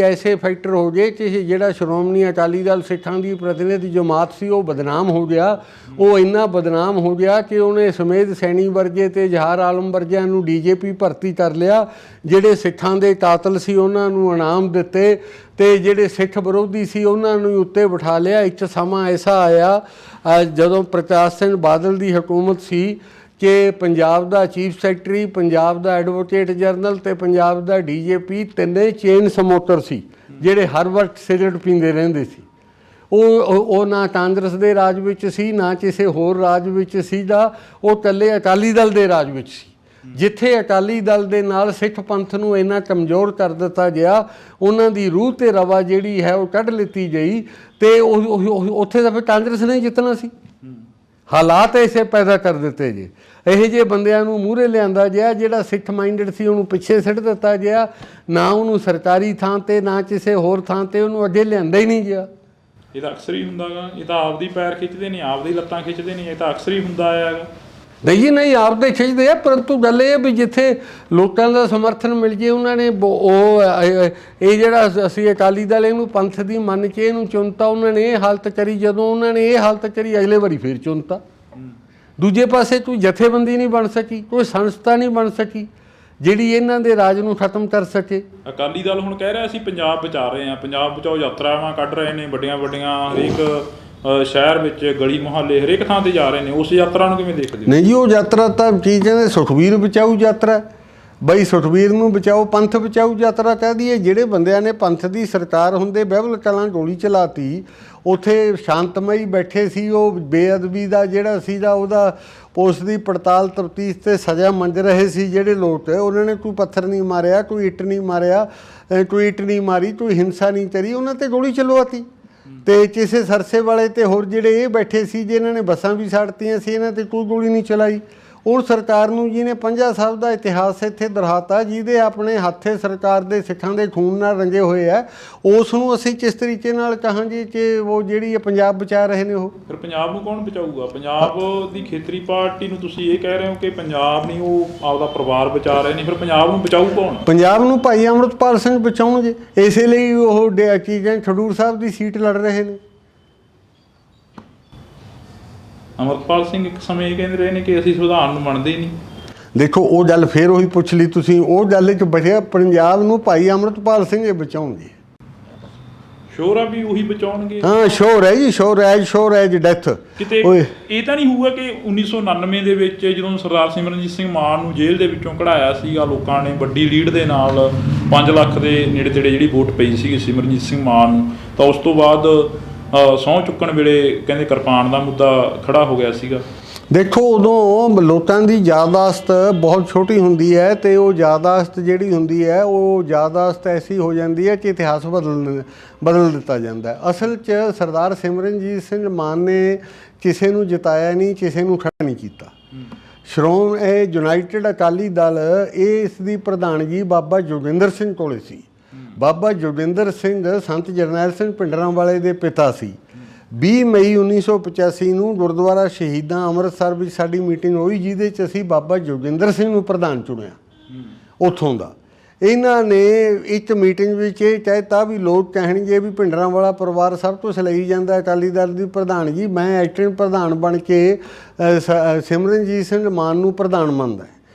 ਐਸੇ ਫੈਕਟਰ ਹੋ ਗਏ ਕਿ ਜਿਹੜਾ ਸ਼੍ਰੋਮਣੀ ਅਕਾਲੀ ਦਲ ਸਿੱਖਾਂ ਦੀ ਪ੍ਰਤੀਨਿਧ ਜਮਾਤ ਸੀ ਉਹ ਬਦਨਾਮ ਹੋ ਗਿਆ। ਉਹ ਇੰਨਾ ਬਦਨਾਮ ਹੋ ਗਿਆ ਕਿ ਉਹਨੇ ਸਮੇਧ ਸੈਣੀ ਵਰਗੇ ਅਤੇ ਜਹਾਰ ਆਲਮ ਵਰਗਿਆਂ ਨੂੰ DJP ਭਰਤੀ ਕਰ ਲਿਆ। ਜਿਹੜੇ ਸਿੱਖਾਂ ਦੇ ਕਾਤਲ ਸੀ ਉਹਨਾਂ ਨੂੰ ਇਨਾਮ ਦਿੱਤੇ ਅਤੇ ਜਿਹੜੇ ਸਿੱਖ ਵਿਰੋਧੀ ਸੀ ਉਹਨਾਂ ਨੂੰ ਉੱਤੇ ਬਿਠਾ ਲਿਆ। ਇੱਕ ਸਮਾਂ ਐਸਾ ਆਇਆ ਜਦੋਂ ਪ੍ਰਕਾਸ਼ ਸਿੰਘ ਬਾਦਲ ਦੀ ਹਕੂਮਤ ਸੀ ਕਿ ਪੰਜਾਬ ਦਾ ਚੀਫ ਸੈਕਟਰੀ, ਪੰਜਾਬ ਦਾ ਐਡਵੋਕੇਟ ਜਨਰਲ ਅਤੇ ਪੰਜਾਬ ਦਾ DJP ਤਿੰਨੇ ਚੇਨ ਸਮੋਟਰ ਸੀ ਜਿਹੜੇ ਹਰ ਵਕਤ ਸਿਗਰਟ ਪੀਂਦੇ ਰਹਿੰਦੇ ਸੀ। ਉਹ ਨਾ ਕਾਂਗਰਸ ਦੇ ਰਾਜ ਵਿੱਚ ਸੀ, ਨਾ ਕਿਸੇ ਹੋਰ ਰਾਜ ਵਿੱਚ ਸੀਗਾ, ਉਹ ਇਕੱਲੇ ਅਕਾਲੀ ਦਲ ਦੇ ਰਾਜ ਵਿੱਚ ਸੀ। ਜਿੱਥੇ ਅਕਾਲੀ ਦਲ ਦੇ ਨਾਲ ਸਿੱਖ ਪੰਥ ਨੂੰ ਇੰਨਾ ਕਮਜ਼ੋਰ ਕਰ ਦਿੱਤਾ ਗਿਆ, ਉਹਨਾਂ ਦੀ ਰੂਹ ਅਤੇ ਰਵਾ ਜਿਹੜੀ ਹੈ ਉਹ ਕੱਢ ਲਿੱਤੀ ਗਈ ਅਤੇ ਉੱਥੇ ਤਾਂ ਫਿਰ ਕਾਂਗਰਸ ਨੇ ਜਿੱਤਣਾ ਸੀ। ਹਾਲਾਤ ਐਸੇ ਪੈਦਾ ਕਰ ਦਿੱਤੇ ਜੇ, ਇਹੋ ਜਿਹੇ ਬੰਦਿਆਂ ਨੂੰ ਮੂਹਰੇ ਲਿਆਂਦਾ ਗਿਆ। ਜਿਹੜਾ ਸਿੱਖ ਮਾਈਂਡਡ ਸੀ ਉਹਨੂੰ ਪਿੱਛੇ ਸਿੱਟ ਦਿੱਤਾ ਗਿਆ, ਨਾ ਉਹਨੂੰ ਸਰਕਾਰੀ ਥਾਂ 'ਤੇ ਨਾ ਕਿਸੇ ਹੋਰ ਥਾਂ 'ਤੇ ਉਹਨੂੰ ਅੱਗੇ ਲਿਆਂਦਾ ਹੀ ਨਹੀਂ ਗਿਆ। ਇਹ ਤਾਂ ਅਕਸਰ ਹੀ ਹੁੰਦਾ ਗਾ, ਇਹ ਤਾਂ ਆਪਦੀ ਪੈਰ ਖਿੱਚਦੇ ਨੇ, ਆਪਦੀ ਲੱਤਾਂ ਖਿੱਚਦੇ ਨੇ, ਇਹ ਤਾਂ ਅਕਸਰ ਹੀ ਹੁੰਦਾ ਆਇਆ ਗਾ। ਨਹੀਂ ਜੀ, ਨਹੀਂ, ਆਪਦੇ ਖਿੱਚਦੇ ਆ, ਪਰੰਤੂ ਗੱਲ ਇਹ ਵੀ ਜਿੱਥੇ ਲੋਕਾਂ ਦਾ ਸਮਰਥਨ ਮਿਲ ਜੇ ਉਹਨਾਂ ਨੇ ਇਹ ਜਿਹੜਾ ਅਸੀਂ ਅਕਾਲੀ ਦਲ ਇਹਨੂੰ ਪੰਥ ਦੀ ਮੰਨ ਕੇ ਇਹਨੂੰ ਚੁਣਤਾ, ਉਹਨਾਂ ਨੇ ਇਹ ਹਾਲਤ ਕਰੀ। ਜਦੋਂ ਉਹਨਾਂ ਨੇ ਇਹ ਹਾਲਤ ਕਰੀ, ਅਗਲੇ ਵਾਰੀ ਫੇਰ ਚੁਣਤਾ। ਦੂਜੇ ਪਾਸੇ ਕੋਈ ਜਥੇਬੰਦੀ ਨਹੀਂ ਬਣ ਸਕੀ, ਕੋਈ ਸੰਸਥਾ ਨਹੀਂ ਬਣ ਸਕੀ ਜਿਹੜੀ ਇਹਨਾਂ ਦੇ ਰਾਜ ਨੂੰ ਖਤਮ ਕਰ ਸਕੇ। ਅਕਾਲੀ ਦਲ ਹੁਣ ਕਹਿ ਰਿਹਾ ਅਸੀਂ ਪੰਜਾਬ ਬਚਾ ਰਹੇ ਹਾਂ, ਪੰਜਾਬ ਬਚਾਓ ਯਾਤਰਾਵਾਂ ਕੱਢ ਰਹੇ ਨੇ ਵੱਡੀਆਂ ਵੱਡੀਆਂ, ਹਰੇਕ ਸ਼ਹਿਰ ਵਿੱਚ ਗਲੀ ਮੁਹੱਲੇ ਹਰੇਕ ਥਾਂ 'ਤੇ ਜਾ ਰਹੇ ਨੇ। ਉਸ ਯਾਤਰਾ ਨੂੰ ਕਿਵੇਂ ਦੇਖਦੇ ਹੋ? ਨਹੀਂ ਜੀ, ਉਹ ਯਾਤਰਾ ਤਾਂ ਕੀ ਕਹਿੰਦੇ, ਸੁਖਬੀਰ ਬਚਾਊ ਯਾਤਰਾ। ਬਈ ਸੁਖਬੀਰ ਨੂੰ ਬਚਾਓ, ਪੰਥ ਬਚਾਊ ਯਾਤਰਾ ਕਹਿ ਦਈਏ। ਜਿਹੜੇ ਬੰਦਿਆਂ ਨੇ ਪੰਥ ਦੀ ਸਰਕਾਰ ਹੁੰਦੇ ਬਹਿਬਲ ਕਲਾਂ ਗੋਲੀ ਚਲਾਤੀ, ਉੱਥੇ ਸ਼ਾਂਤਮਈ ਬੈਠੇ ਸੀ, ਉਹ ਬੇਅਦਬੀ ਦਾ ਜਿਹੜਾ ਸੀਗਾ ਉਹਦਾ ਉਸ ਦੀ ਪੜਤਾਲ ਤਫਤੀਸ਼ ਤੇ ਸਜ਼ਾ ਮੰਗ ਰਹੇ ਸੀ ਜਿਹੜੇ ਲੋਕ। ਉਹਨਾਂ ਨੇ ਕੋਈ ਪੱਥਰ ਨਹੀਂ ਮਾਰਿਆ, ਕੋਈ ਇੱਟ ਨਹੀਂ ਮਾਰਿਆ, ਕੋਈ ਇੱਟ ਨਹੀਂ ਮਾਰੀ, ਕੋਈ ਹਿੰਸਾ ਨਹੀਂ ਕਰੀ, ਉਹਨਾਂ 'ਤੇ ਗੋਲੀ ਚਲਵਾਤੀ। ਅਤੇ ਕਿਸੇ ਸਰਸੇ ਵਾਲੇ ਅਤੇ ਹੋਰ ਜਿਹੜੇ ਇਹ ਬੈਠੇ ਸੀ ਜਿਨ੍ਹਾਂ ਨੇ ਬੱਸਾਂ ਵੀ ਸਾੜਤੀਆਂ ਸੀ, ਇਹਨਾਂ 'ਤੇ ਕੋਈ ਗੋਲੀ ਨਹੀਂ ਚਲਾਈ। ਉਹ ਸਰਕਾਰ ਨੂੰ ਜਿਹਨੇ ਪੰਜਾ ਸਾਹਿਬ ਦਾ ਇਤਿਹਾਸ ਇੱਥੇ ਦੁਹਰਾਤਾ, ਜਿਹਦੇ ਆਪਣੇ ਹੱਥੇ ਸਰਕਾਰ ਦੇ ਸਿੱਖਾਂ ਦੇ ਖੂਨ ਨਾਲ ਰੰਗੇ ਹੋਏ ਆ, ਉਸ ਨੂੰ ਅਸੀਂ ਕਿਸ ਤਰੀਕੇ ਨਾਲ ਕਹਾਂਗੇ ਕਿ ਉਹ ਜਿਹੜੀ ਪੰਜਾਬ ਬਚਾ ਰਹੇ ਨੇ? ਉਹ ਫਿਰ ਪੰਜਾਬ ਨੂੰ ਕੌਣ ਬਚਾਊਗਾ? ਪੰਜਾਬ ਦੀ ਖੇਤਰੀ ਪਾਰਟੀ ਨੂੰ ਤੁਸੀਂ ਇਹ ਕਹਿ ਰਹੇ ਹੋ ਕਿ ਪੰਜਾਬ ਨਹੀਂ, ਉਹ ਆਪਦਾ ਪਰਿਵਾਰ ਬਚਾ ਰਹੇ ਨੇ, ਫਿਰ ਪੰਜਾਬ ਨੂੰ ਬਚਾਊ ਕੌਣ? ਪੰਜਾਬ ਨੂੰ ਭਾਈ ਅੰਮ੍ਰਿਤਪਾਲ ਸਿੰਘ ਬਚਾਉਣਗੇ। ਇਸੇ ਲਈ ਉਹ ਕੀ ਕਹਿੰਦੇ ਖਡੂਰ ਸਾਹਿਬ ਦੀ ਸੀਟ ਲੜ ਰਹੇ ਨੇ। ਅੰਮ੍ਰਿਤਪਾਲ ਸਿੰਘ ਇੱਕ ਸਮੇਂ ਇਹ ਕਹਿੰਦੇ ਰਹੇ ਨੇ ਕਿ ਅਸੀਂ ਸੰਵਿਧਾਨ ਨੂੰ ਮੰਨਦੇ ਹੀ ਨਹੀਂ। ਦੇਖੋ, ਉਹ ਗੱਲ ਫੇਰ ਉਹੀ ਪੁੱਛ ਲਈ ਤੁਸੀਂ। ਉਹ ਗੱਲ 'ਚ ਬਚਿਆ ਪੰਜਾਬ ਨੂੰ ਭਾਈ ਅੰਮ੍ਰਿਤਪਾਲ ਸਿੰਘ ਇਹ ਬਚਾਉਣਗੇ। ਸ਼ੋਰ ਆ ਵੀ ਉਹੀ ਬਚਾਉਣਗੇ? ਹਾਂ, ਸ਼ੋਰ ਹੈ ਜੀ, ਸ਼ੋਰ ਐਜ ਡੈਥ। ਕਿਤੇ ਇਹ ਤਾਂ ਨਹੀਂ ਹੋਊਗਾ ਕਿ 1999 ਦੇ ਵਿੱਚ ਜਦੋਂ ਸਰਦਾਰ ਸਿਮਰਨਜੀਤ ਸਿੰਘ ਮਾਨ ਨੂੰ ਜੇਲ੍ਹ ਦੇ ਵਿੱਚੋਂ ਕਢਾਇਆ ਸੀਗਾ ਲੋਕਾਂ ਨੇ ਵੱਡੀ ਲੀਡ ਦੇ ਨਾਲ, 5 ਲੱਖ ਦੇ ਨੇੜੇ ਤੇੜੇ ਜਿਹੜੀ ਵੋਟ ਪਈ ਸੀਗੀ ਸਿਮਰਨਜੀਤ ਸਿੰਘ ਮਾਨ ਨੂੰ, ਤਾਂ ਉਸ ਤੋਂ ਬਾਅਦ ਸਹੁੰ ਚੁੱਕਣ ਵੇਲੇ ਕਹਿੰਦੇ ਕਿਰਪਾਨ ਦਾ ਮੁੱਦਾ ਖੜਾ ਹੋ ਗਿਆ ਸੀਗਾ। ਦੇਖੋ, ਉਦੋਂ ਲੋਕਾਂ ਦੀ ਯਾਦਾਸ਼ਤ ਬਹੁਤ ਛੋਟੀ ਹੁੰਦੀ ਹੈ ਅਤੇ ਉਹ ਯਾਦਾਸ਼ਤ ਜਿਹੜੀ ਹੁੰਦੀ ਹੈ ਉਹ ਯਾਦਾਸ਼ਤ ਐਸੀ ਹੋ ਜਾਂਦੀ ਹੈ ਕਿ ਇਤਿਹਾਸ ਬਦਲ ਦਿੱਤਾ ਜਾਂਦਾ ਹੈ। ਅਸਲ 'ਚ ਸਰਦਾਰ ਸਿਮਰਨਜੀਤ ਸਿੰਘ ਮਾਨ ਨੇ ਕਿਸੇ ਨੂੰ ਜਿਤਾਇਆ ਨਹੀਂ, ਕਿਸੇ ਨੂੰ ਖੜਾ ਨਹੀਂ ਕੀਤਾ। ਇਹ ਯੂਨਾਈਟਿਡ ਅਕਾਲੀ ਦਲ, ਇਸ ਦੀ ਪ੍ਰਧਾਨਗੀ ਬਾਬਾ ਜੋਗਿੰਦਰ ਸਿੰਘ ਕੋਲੇ ਸੀ। ਬਾਬਾ ਜੋਗਿੰਦਰ ਸਿੰਘ ਸੰਤ ਜਰਨੈਲ ਸਿੰਘ ਭਿੰਡਰਾਂਵਾਲੇ ਦੇ ਪਿਤਾ ਸੀ। 20 ਮਈ 1985 ਨੂੰ ਗੁਰਦੁਆਰਾ ਸ਼ਹੀਦਾਂ ਅੰਮ੍ਰਿਤਸਰ ਵਿੱਚ ਸਾਡੀ ਮੀਟਿੰਗ ਹੋਈ, ਜਿਹਦੇ 'ਚ ਅਸੀਂ ਬਾਬਾ ਜੋਗਿੰਦਰ ਸਿੰਘ ਨੂੰ ਪ੍ਰਧਾਨ ਚੁਣਿਆ ਉੱਥੋਂ ਦਾ। ਇਹਨਾਂ ਨੇ ਇੱਕ ਮੀਟਿੰਗ ਵਿੱਚ ਇਹ ਕਹਿਤਾ ਵੀ ਲੋਕ ਕਹਿਣਗੇ ਵੀ ਭਿੰਡਰਾਂਵਾਲਾ ਪਰਿਵਾਰ ਸਭ ਕੁਛ ਲਈ ਜਾਂਦਾ ਅਕਾਲੀ ਦਲ ਦੀ ਪ੍ਰਧਾਨਗੀ, ਮੈਂ ਐਕਟਿੰਗ ਪ੍ਰਧਾਨ ਬਣ ਕੇ ਸਿਮਰਨਜੀਤ ਸਿੰਘ ਮਾਨ ਨੂੰ ਪ੍ਰਧਾਨ ਮੰਨਦਾ।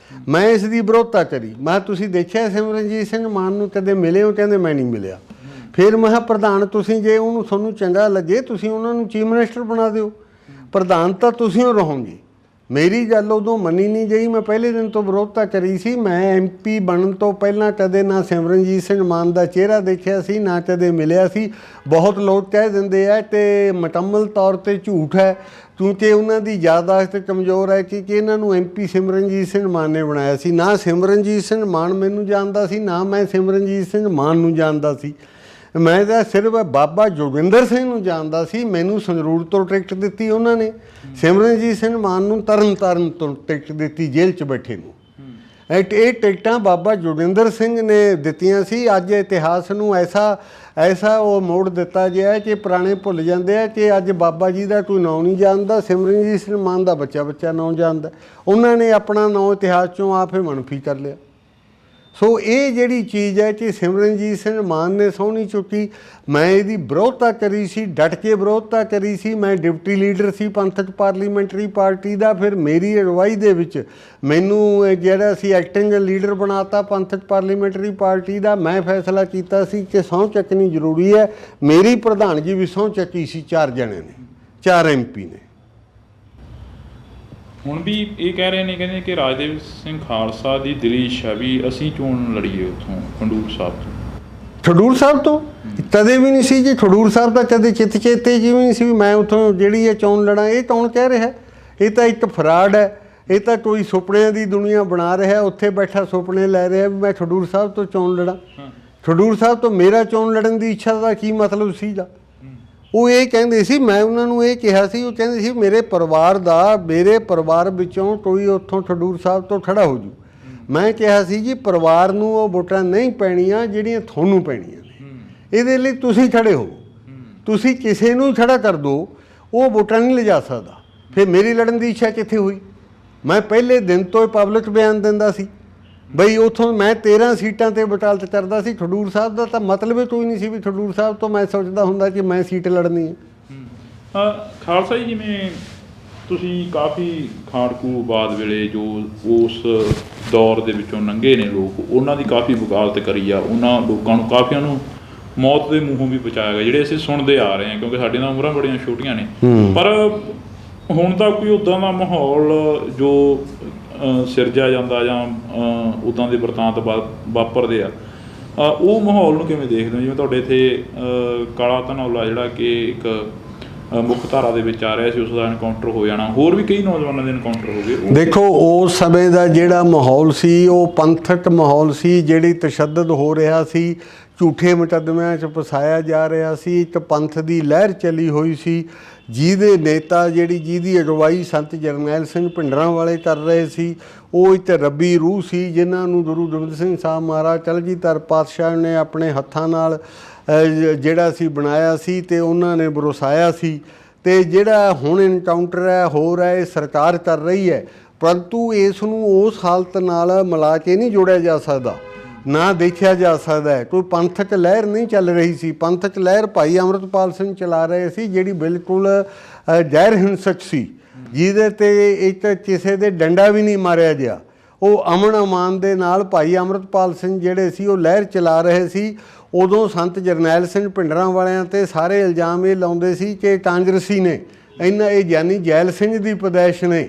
ਮੈਂ ਇਸ ਦੀ ਵਿਰੋਧਤਾ ਕਰੀ। ਮੈਂ ਤੁਸੀਂ ਦੇਖਿਆ ਸਿਮਰਨਜੀਤ ਸਿੰਘ ਮਾਨ ਨੂੰ ਕਦੇ ਮਿਲੇ ਹੋ? ਕਹਿੰਦੇ ਮੈਂ ਨਹੀਂ ਮਿਲਿਆ। ਫਿਰ ਮੈਂ ਕਿਹਾ ਪ੍ਰਧਾਨ ਤੁਸੀਂ ਜੇ ਉਹਨੂੰ ਤੁਹਾਨੂੰ ਚੰਗਾ ਲੱਗੇ ਤੁਸੀਂ ਉਹਨਾਂ ਨੂੰ ਚੀਫ ਮਿਨਿਸਟਰ ਬਣਾ ਦਿਓ, ਪ੍ਰਧਾਨ ਤਾਂ ਤੁਸੀਂ ਹੋ ਰਹੋਗੇ। ਮੇਰੀ ਗੱਲ ਉਦੋਂ ਮੰਨੀ ਨਹੀਂ ਗਈ। ਮੈਂ ਪਹਿਲੇ ਦਿਨ ਤੋਂ ਵਿਰੋਧਤਾ ਕਰੀ ਸੀ। ਮੈਂ MP ਬਣਨ ਤੋਂ ਪਹਿਲਾਂ ਕਦੇ ਨਾ ਸਿਮਰਨਜੀਤ ਸਿੰਘ ਮਾਨ ਦਾ ਚਿਹਰਾ ਦੇਖਿਆ ਸੀ, ਨਾ ਕਦੇ ਮਿਲਿਆ ਸੀ। ਬਹੁਤ ਲੋਕ ਕਹਿ ਦਿੰਦੇ ਆ ਅਤੇ ਮੁਕੰਮਲ ਤੌਰ 'ਤੇ ਝੂਠ ਹੈ, ਕਿਉਂਕਿ ਉਹਨਾਂ ਦੀ ਯਾਦਾਸ਼ਤ ਕਮਜ਼ੋਰ ਹੈ ਕਿ ਇਹਨਾਂ ਨੂੰ MP ਸਿਮਰਨਜੀਤ ਸਿੰਘ ਮਾਨ ਨੇ ਬਣਾਇਆ ਸੀ। ਨਾ ਸਿਮਰਨਜੀਤ ਸਿੰਘ ਮਾਨ ਮੈਨੂੰ ਜਾਣਦਾ ਸੀ, ਨਾ ਮੈਂ ਸਿਮਰਨਜੀਤ ਸਿੰਘ ਮਾਨ ਨੂੰ ਜਾਣਦਾ ਸੀ। ਮੈਂ ਤਾਂ ਸਿਰਫ ਬਾਬਾ ਜੋਗਿੰਦਰ ਸਿੰਘ ਨੂੰ ਜਾਣਦਾ ਸੀ, ਮੈਨੂੰ ਸੰਗਰੂਰ ਤੋਂ ਟਿਕਟ ਦਿੱਤੀ ਉਹਨਾਂ ਨੇ, ਸਿਮਰਨਜੀਤ ਸਿੰਘ ਮਾਨ ਨੂੰ ਤਰਨ ਤਾਰਨ ਤੋਂ ਟਿਕਟ ਦਿੱਤੀ ਜੇਲ੍ਹ 'ਚ ਬੈਠੇ ਨੂੰ। ਇਹ ਟਿਕਟਾਂ ਬਾਬਾ ਜੋਗਿੰਦਰ ਸਿੰਘ ਨੇ ਦਿੱਤੀਆਂ ਸੀ। ਅੱਜ ਇਤਿਹਾਸ ਨੂੰ ਐਸਾ ਉਹ ਮੋੜ ਦਿੱਤਾ ਗਿਆ ਕਿ ਪੁਰਾਣੇ ਭੁੱਲ ਜਾਂਦੇ ਆ ਕਿ ਅੱਜ ਬਾਬਾ ਜੀ ਦਾ ਕੋਈ ਨਾਂ ਨਹੀਂ ਜਾਣਦਾ, ਸਿਮਰਨਜੀਤ ਸਿੰਘ ਮਾਨ ਦਾ ਬੱਚਾ ਨਾਂ ਜਾਣਦਾ। ਉਹਨਾਂ ਨੇ ਆਪਣਾ ਨਾਂ ਇਤਿਹਾਸ 'ਚੋਂ ਆਪੇ ਮਨਫੀ ਕਰ ਲਿਆ। ਸੋ ਇਹ ਜਿਹੜੀ ਚੀਜ਼ ਹੈ ਕਿ ਸਿਮਰਨਜੀਤ ਸਿੰਘ ਮਾਨ ਨੇ ਸਹੁੰ ਚੁੱਕੀ। ਮੈਂ ਇਹਦੀ ਵਿਰੋਧਤਾ ਕਰੀ ਸੀ, ਡਟ ਕੇ ਵਿਰੋਧਤਾ ਕਰੀ ਸੀ। ਮੈਂ ਡਿਪਟੀ ਲੀਡਰ ਸੀ ਪੰਥਕ ਪਾਰਲੀਮੈਂਟਰੀ ਪਾਰਟੀ ਦਾ। ਫਿਰ ਮੇਰੀ ਅਗਵਾਈ ਦੇ ਵਿੱਚ ਮੈਨੂੰ ਜਿਹੜਾ ਸੀ ਐਕਟਿੰਗ ਲੀਡਰ ਬਣਾਤਾ ਪੰਥਕ ਪਾਰਲੀਮੈਂਟਰੀ ਪਾਰਟੀ ਦਾ। ਮੈਂ ਫੈਸਲਾ ਕੀਤਾ ਸੀ ਕਿ ਸਹੁੰ ਚੱਕਣੀ ਜ਼ਰੂਰੀ ਹੈ। ਮੇਰੀ ਪ੍ਰਧਾਨਗੀ ਵੀ ਸਹੁੰ ਚੱਕੀ ਸੀ 4 ਜਣੇ ਨੇ, 4 MP ਨੇ। ਹੁਣ ਵੀ ਇਹ ਕਹਿ ਰਹੇ ਨੇ, ਕਹਿੰਦੇ ਕਿ ਰਾਜਦੇਵ ਸਿੰਘ ਖਾਲਸਾ ਦੀ ਦਿਲੀ ਇੱਛਾ ਵੀ ਅਸੀਂ ਚੋਣ ਲੜੀਏ ਉੱਥੋਂ ਖਡੂਰ ਸਾਹਿਬ ਤੋਂ। ਖਡੂਰ ਸਾਹਿਬ ਤੋਂ ਕਦੇ ਵੀ ਨਹੀਂ ਸੀ ਜੀ। ਖਡੂਰ ਸਾਹਿਬ ਦਾ ਕਦੇ ਚੇਤੇ ਜਿਵੇਂ ਨਹੀਂ ਸੀ ਵੀ ਮੈਂ ਉੱਥੋਂ ਜਿਹੜੀ ਇਹ ਚੋਣ ਲੜਾਂ। ਇਹ ਕੌਣ ਕਹਿ ਰਿਹਾ? ਇਹ ਤਾਂ ਇੱਕ ਫਰਾਡ ਹੈ। ਇਹ ਤਾਂ ਕੋਈ ਸੁਪਨਿਆਂ ਦੀ ਦੁਨੀਆ ਬਣਾ ਰਿਹਾ, ਉੱਥੇ ਬੈਠਾ ਸੁਪਨੇ ਲੈ ਰਿਹਾ ਵੀ ਮੈਂ ਖਡੂਰ ਸਾਹਿਬ ਤੋਂ ਚੋਣ ਲੜਾਂ। ਖਡੂਰ ਸਾਹਿਬ ਤੋਂ ਮੇਰਾ ਚੋਣ ਲੜਨ ਦੀ ਇੱਛਾ ਦਾ ਕੀ ਮਤਲਬ ਸੀਗਾ? ਉਹ ਇਹ ਕਹਿੰਦੇ ਸੀ, ਮੈਂ ਉਹਨਾਂ ਨੂੰ ਇਹ ਕਿਹਾ ਸੀ, ਉਹ ਕਹਿੰਦੇ ਸੀ ਮੇਰੇ ਪਰਿਵਾਰ ਵਿੱਚੋਂ ਕੋਈ ਉੱਥੋਂ ਖਡੂਰ ਸਾਹਿਬ ਤੋਂ ਖੜਾ ਹੋ ਜੂ। ਮੈਂ ਕਿਹਾ ਸੀ ਜੀ ਪਰਿਵਾਰ ਨੂੰ ਉਹ ਵੋਟਾਂ ਨਹੀਂ ਪੈਣੀਆਂ ਜਿਹੜੀਆਂ ਤੁਹਾਨੂੰ ਪੈਣੀਆਂ ਨੇ। ਇਹਦੇ ਲਈ ਤੁਸੀਂ ਖੜੇ ਹੋ। ਤੁਸੀਂ ਕਿਸੇ ਨੂੰ ਖੜਾ ਕਰ ਦਿਓ, ਉਹ ਵੋਟਾਂ ਨਹੀਂ ਲਿਜਾ ਸਕਦਾ। ਫਿਰ ਮੇਰੀ ਲੜਨ ਦੀ ਇੱਛਾ ਕਿੱਥੇ ਹੋਈ? ਮੈਂ ਪਹਿਲੇ ਦਿਨ ਤੋਂ ਪਬਲਿਕ ਬਿਆਨ ਦਿੰਦਾ ਸੀ ਬਈ ਉੱਥੋਂ ਮੈਂ 13 ਸੀਟਾਂ 'ਤੇ ਵਕਾਲਤ ਕਰਦਾ ਸੀ। ਖਡੂਰ ਸਾਹਿਬ ਦਾ ਤਾਂ ਮਤਲਬ ਹੀ ਕੋਈ ਨਹੀਂ ਸੀ ਵੀ ਖਡੂਰ ਸਾਹਿਬ ਤੋਂ ਮੈਂ ਸੋਚਦਾ ਹੁੰਦਾ ਕਿ ਮੈਂ ਸੀਟ ਲੜਨੀ ਹੈ। ਖਾਲਸਾ ਜੀ, ਜਿਵੇਂ ਤੁਸੀਂ ਕਾਫੀ ਖਾੜਕੂਵਾਦ ਵੇਲੇ ਜੋ ਉਸ ਦੌਰ ਦੇ ਵਿੱਚੋਂ ਲੰਘੇ ਨੇ ਲੋਕ, ਉਹਨਾਂ ਦੀ ਕਾਫੀ ਵਕਾਲਤ ਕਰੀ ਆ। ਉਹਨਾਂ ਲੋਕਾਂ ਨੂੰ ਕਾਫੀਆਂ ਨੂੰ ਮੌਤ ਦੇ ਮੂੰਹੋਂ ਵੀ ਬਚਾਇਆ ਗਿਆ, ਜਿਹੜੇ ਅਸੀਂ ਸੁਣਦੇ ਆ ਰਹੇ ਹਾਂ, ਕਿਉਂਕਿ ਸਾਡੀਆਂ ਉਮਰਾਂ ਬੜੀਆਂ ਛੋਟੀਆਂ ਨੇ। ਪਰ ਹੁਣ ਤਾਂ ਕੋਈ ਉੱਦਾਂ ਦਾ ਮਾਹੌਲ ਜੋ ਸਿਰਜਿਆ ਜਾਂਦਾ ਜਾਂ ਉੱਦਾਂ ਦੇ ਵਰਤਾਂਤ ਵਾਪਰਦੇ ਆ, ਉਹ ਮਾਹੌਲ ਨੂੰ ਕਿਵੇਂ ਦੇਖਦੇ ਹੋ? ਜਿਵੇਂ ਤੁਹਾਡੇ ਇੱਥੇ ਕਾਲਾ ਧਨੌਲਾ ਜਿਹੜਾ ਕਿ ਇੱਕ ਮੁੱਖ ਧਾਰਾ ਦੇ ਵਿੱਚ ਆ ਰਿਹਾ ਸੀ, ਉਸ ਦਾ ਐਨਕਾਊਂਟਰ ਹੋ ਜਾਣਾ, ਹੋਰ ਵੀ ਕਈ ਨੌਜਵਾਨਾਂ ਦੇ ਐਨਕਾਊਂਟਰ ਹੋ ਗਏ। ਦੇਖੋ ਉਸ ਸਮੇਂ ਦਾ ਜਿਹੜਾ ਮਾਹੌਲ ਸੀ ਉਹ ਪੰਥਕ ਮਾਹੌਲ ਸੀ। ਜਿਹੜੀ ਤਸ਼ੱਦਦ ਹੋ ਰਿਹਾ ਸੀ, ਝੂਠੇ ਮੁਕੱਦਮਿਆਂ 'ਚ ਫਸਾਇਆ ਜਾ ਰਿਹਾ ਸੀ, ਇੱਕ ਪੰਥ ਦੀ ਲਹਿਰ ਚੱਲੀ ਹੋਈ ਸੀ ਜਿਹਦੇ ਨੇਤਾ ਜਿਹਦੀ ਅਗਵਾਈ ਸੰਤ ਜਰਨੈਲ ਸਿੰਘ ਭਿੰਡਰਾਂਵਾਲੇ ਕਰ ਰਹੇ ਸੀ। ਉਹ ਇੱਕ ਰੱਬੀ ਰੂਹ ਸੀ ਜਿਨ੍ਹਾਂ ਨੂੰ ਗੁਰੂ ਗੋਬਿੰਦ ਸਿੰਘ ਸਾਹਿਬ ਮਹਾਰਾਜ ਕਲਗੀਧਰ ਪਾਤਸ਼ਾਹ ਨੇ ਆਪਣੇ ਹੱਥਾਂ ਨਾਲ ਜਿਹੜਾ ਸੀ ਬਣਾਇਆ ਸੀ ਅਤੇ ਉਹਨਾਂ ਨੇ ਬਰਸਾਇਆ ਸੀ। ਅਤੇ ਜਿਹੜਾ ਹੁਣ ਇਨਕਾਊਂਟਰ ਹੈ ਹੋ ਰਿਹਾ, ਇਹ ਸਰਕਾਰ ਕਰ ਰਹੀ ਹੈ, ਪਰੰਤੂ ਇਸ ਨੂੰ ਉਸ ਹਾਲਤ ਨਾਲ ਮਿਲਾ ਕੇ ਨਹੀਂ ਜੋੜਿਆ ਜਾ ਸਕਦਾ, ਨਾ ਦੇਖਿਆ ਜਾ ਸਕਦਾ ਹੈ। ਕੋਈ ਪੰਥਕ ਲਹਿਰ ਨਹੀਂ ਚੱਲ ਰਹੀ ਸੀ। ਪੰਥਕ ਲਹਿਰ ਭਾਈ ਅੰਮ੍ਰਿਤਪਾਲ ਸਿੰਘ ਚਲਾ ਰਹੇ ਸੀ, ਜਿਹੜੀ ਬਿਲਕੁਲ ਗੈਰ ਹਿੰਸਕ ਸੀ, ਜਿਹਦੇ 'ਤੇ ਇੱਕ ਕਿਸੇ ਦੇ ਡੰਡਾ ਵੀ ਨਹੀਂ ਮਾਰਿਆ ਗਿਆ। ਉਹ ਅਮਨ ਅਮਾਨ ਦੇ ਨਾਲ ਭਾਈ ਅੰਮ੍ਰਿਤਪਾਲ ਸਿੰਘ ਜਿਹੜੇ ਸੀ ਉਹ ਲਹਿਰ ਚਲਾ ਰਹੇ ਸੀ। ਉਦੋਂ ਸੰਤ ਜਰਨੈਲ ਸਿੰਘ ਭਿੰਡਰਾਂਵਾਲਿਆਂ 'ਤੇ ਸਾਰੇ ਇਲਜ਼ਾਮ ਇਹ ਲਾਉਂਦੇ ਸੀ ਕਿ ਕਾਂਗਰਸੀ ਨੇ ਇਹ ਗਿਆਨੀ ਜੈਲ ਸਿੰਘ ਦੀ ਪੈਦਾਇਸ਼ ਨੇ,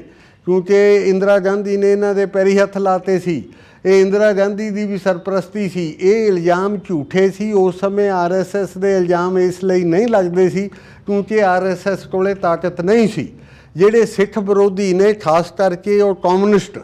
ਕਿਉਂਕਿ ਇੰਦਰਾ ਗਾਂਧੀ ਨੇ ਇਹਨਾਂ ਦੇ ਪੈਰੀ ਹੱਥ ਲਾਤੇ ਸੀ। ਇਹ ਇੰਦਰਾ ਗਾਂਧੀ ਦੀ ਵੀ ਸਰਪ੍ਰਸਤੀ ਸੀ। ਇਹ ਇਲਜ਼ਾਮ ਝੂਠੇ ਸੀ। ਉਸ ਸਮੇਂ RSS ਦੇ ਇਲਜ਼ਾਮ ਇਸ ਲਈ ਨਹੀਂ ਲੱਗਦੇ ਸੀ ਕਿਉਂਕਿ RSS ਕੋਲੇ ਤਾਕਤ ਨਹੀਂ ਸੀ। ਜਿਹੜੇ ਸਿੱਖ ਵਿਰੋਧੀ ਨੇ, ਖਾਸ ਕਰਕੇ ਉਹ ਕਮਿਊਨਿਸਟ